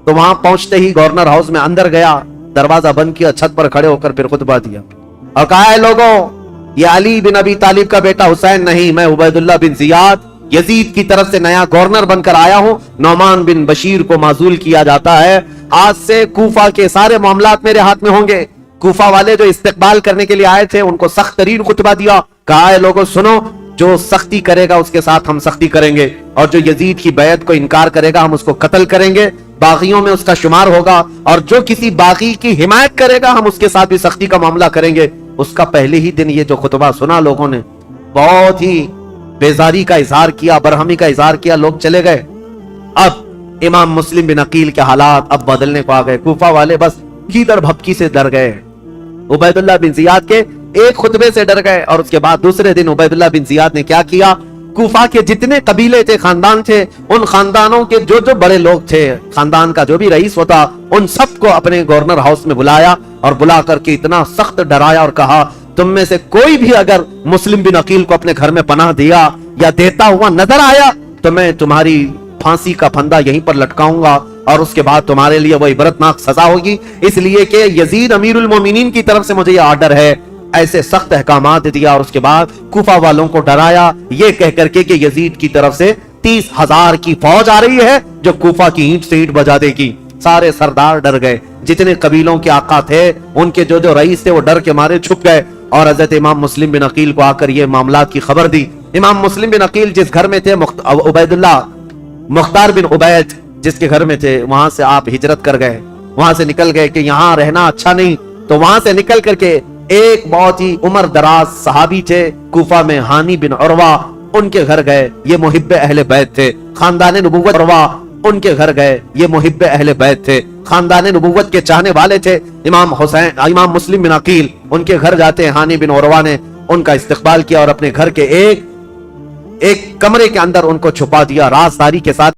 تو وہاں پہنچتے ہی گورنر ہاؤس میں اندر گیا, دروازہ بند کیا, چھت پر کھڑے ہو کر پھر خطبہ دیا اور کہا ہے لوگوں, یہ علی بن ابی طالب کا بیٹا حسین نہیں, میں عبید اللہ بن زیاد یزید کی طرف سے نیا گورنر بن کر آیا ہوں. نعمان بن بشیر کو معزول کیا جاتا ہے. آج سے کوفہ کے سارے معاملات میرے ہاتھ میں ہوں گے. کوفہ والے جو استقبال کرنے کے لیے آئے تھے ان کو سخت ترین خطبہ دیا, کہا ہے لوگوں سنو, جو سختی کرے گا اس کے ساتھ ہم سختی کریں گے, اور جو یزید کی بیعت کو انکار کرے گا ہم اس کو قتل کریں گے, باغیوں میں اس کا شمار ہوگا, اور جو کسی باغی کی حمایت کرے گا ہم اس کے ساتھ بھی سختی کا معاملہ کریں گے. اس کا پہلے ہی دن یہ جو خطبہ سنا لوگوں نے بہت ہی بیزاری کا اظہار کیا, برہمی کا اظہار کیا, لوگ چلے گئے. اب امام مسلم بن عقیل کے حالات اب بدلنے کو آ گئے. کوفہ والے بس کیدر بھپکی سے ڈر گئے, عبید اللہ بن زیاد کے ایک خطبے سے ڈر گئے. اور اس کے بعد دوسرے دن عبید اللہ بن زیاد نے کیا کیا, کوفہ کے جتنے قبیلے تھے, خاندان تھے, ان خاندانوں کے جو جو بڑے لوگ تھے, خاندان کا جو بھی رئیس ہوتا, ان سب کو اپنے گورنر ہاؤس میں بلایا اور بلا کر کے اتنا سخت ڈرایا اور کہا تم میں سے کوئی بھی اگر مسلم بن عقیل کو اپنے گھر میں پناہ دیا یا دیتا ہوا نظر آیا تو میں تمہاری پھانسی کا پھندا یہیں پر لٹکاؤں گا, اور اس کے بعد تمہارے لیے وہ عبرتناک سزا ہوگی, اس لیے کہ یزید امیر المومنین کی طرف سے مجھے یہ آرڈر ہے. ایسے سخت احکامات دیا اور اس کے بعد کوفہ والوں کو ڈرایا یہ کہہ کر کے کہ یزید کی طرف سے 30,000 کی فوج آ رہی ہے جو کوفہ کی اینٹ سے اینٹ بجا دے گی. سارے سردار ڈر گئے, جتنے قبیلوں کے آقا تھے ان کے جو رئیس تھے وہ ڈر کے مارے چھپ گئے, اور حضرت امام مسلم بن عقیل کو آ کر یہ معاملات کی خبر دی. امام مسلم بن عقیل جس گھر میں تھے, عبید اللہ مختار بن عبید جس کے گھر میں تھے, وہاں سے آپ ہجرت کر گئے, وہاں سے نکل گئے کہ یہاں رہنا اچھا نہیں, تو وہاں سے نکل کر کے ایک بہت ہی عمر دراز صحابی تھے کوفہ میں, ہانی بن عروہ, ان کے گھر گئے. یہ محب اہل بیت تھے, خاندان نبوت. عروہ ان کے گھر گئے, یہ محب اہل بیت تھے, خاندان نبوت کے چاہنے والے تھے. امام مسلم بن عقیل ان کے گھر جاتے ہیں, ہانی بن عروہ نے ان کا استقبال کیا اور اپنے گھر کے ایک کمرے کے اندر ان کو چھپا دیا, رازداری کے ساتھ.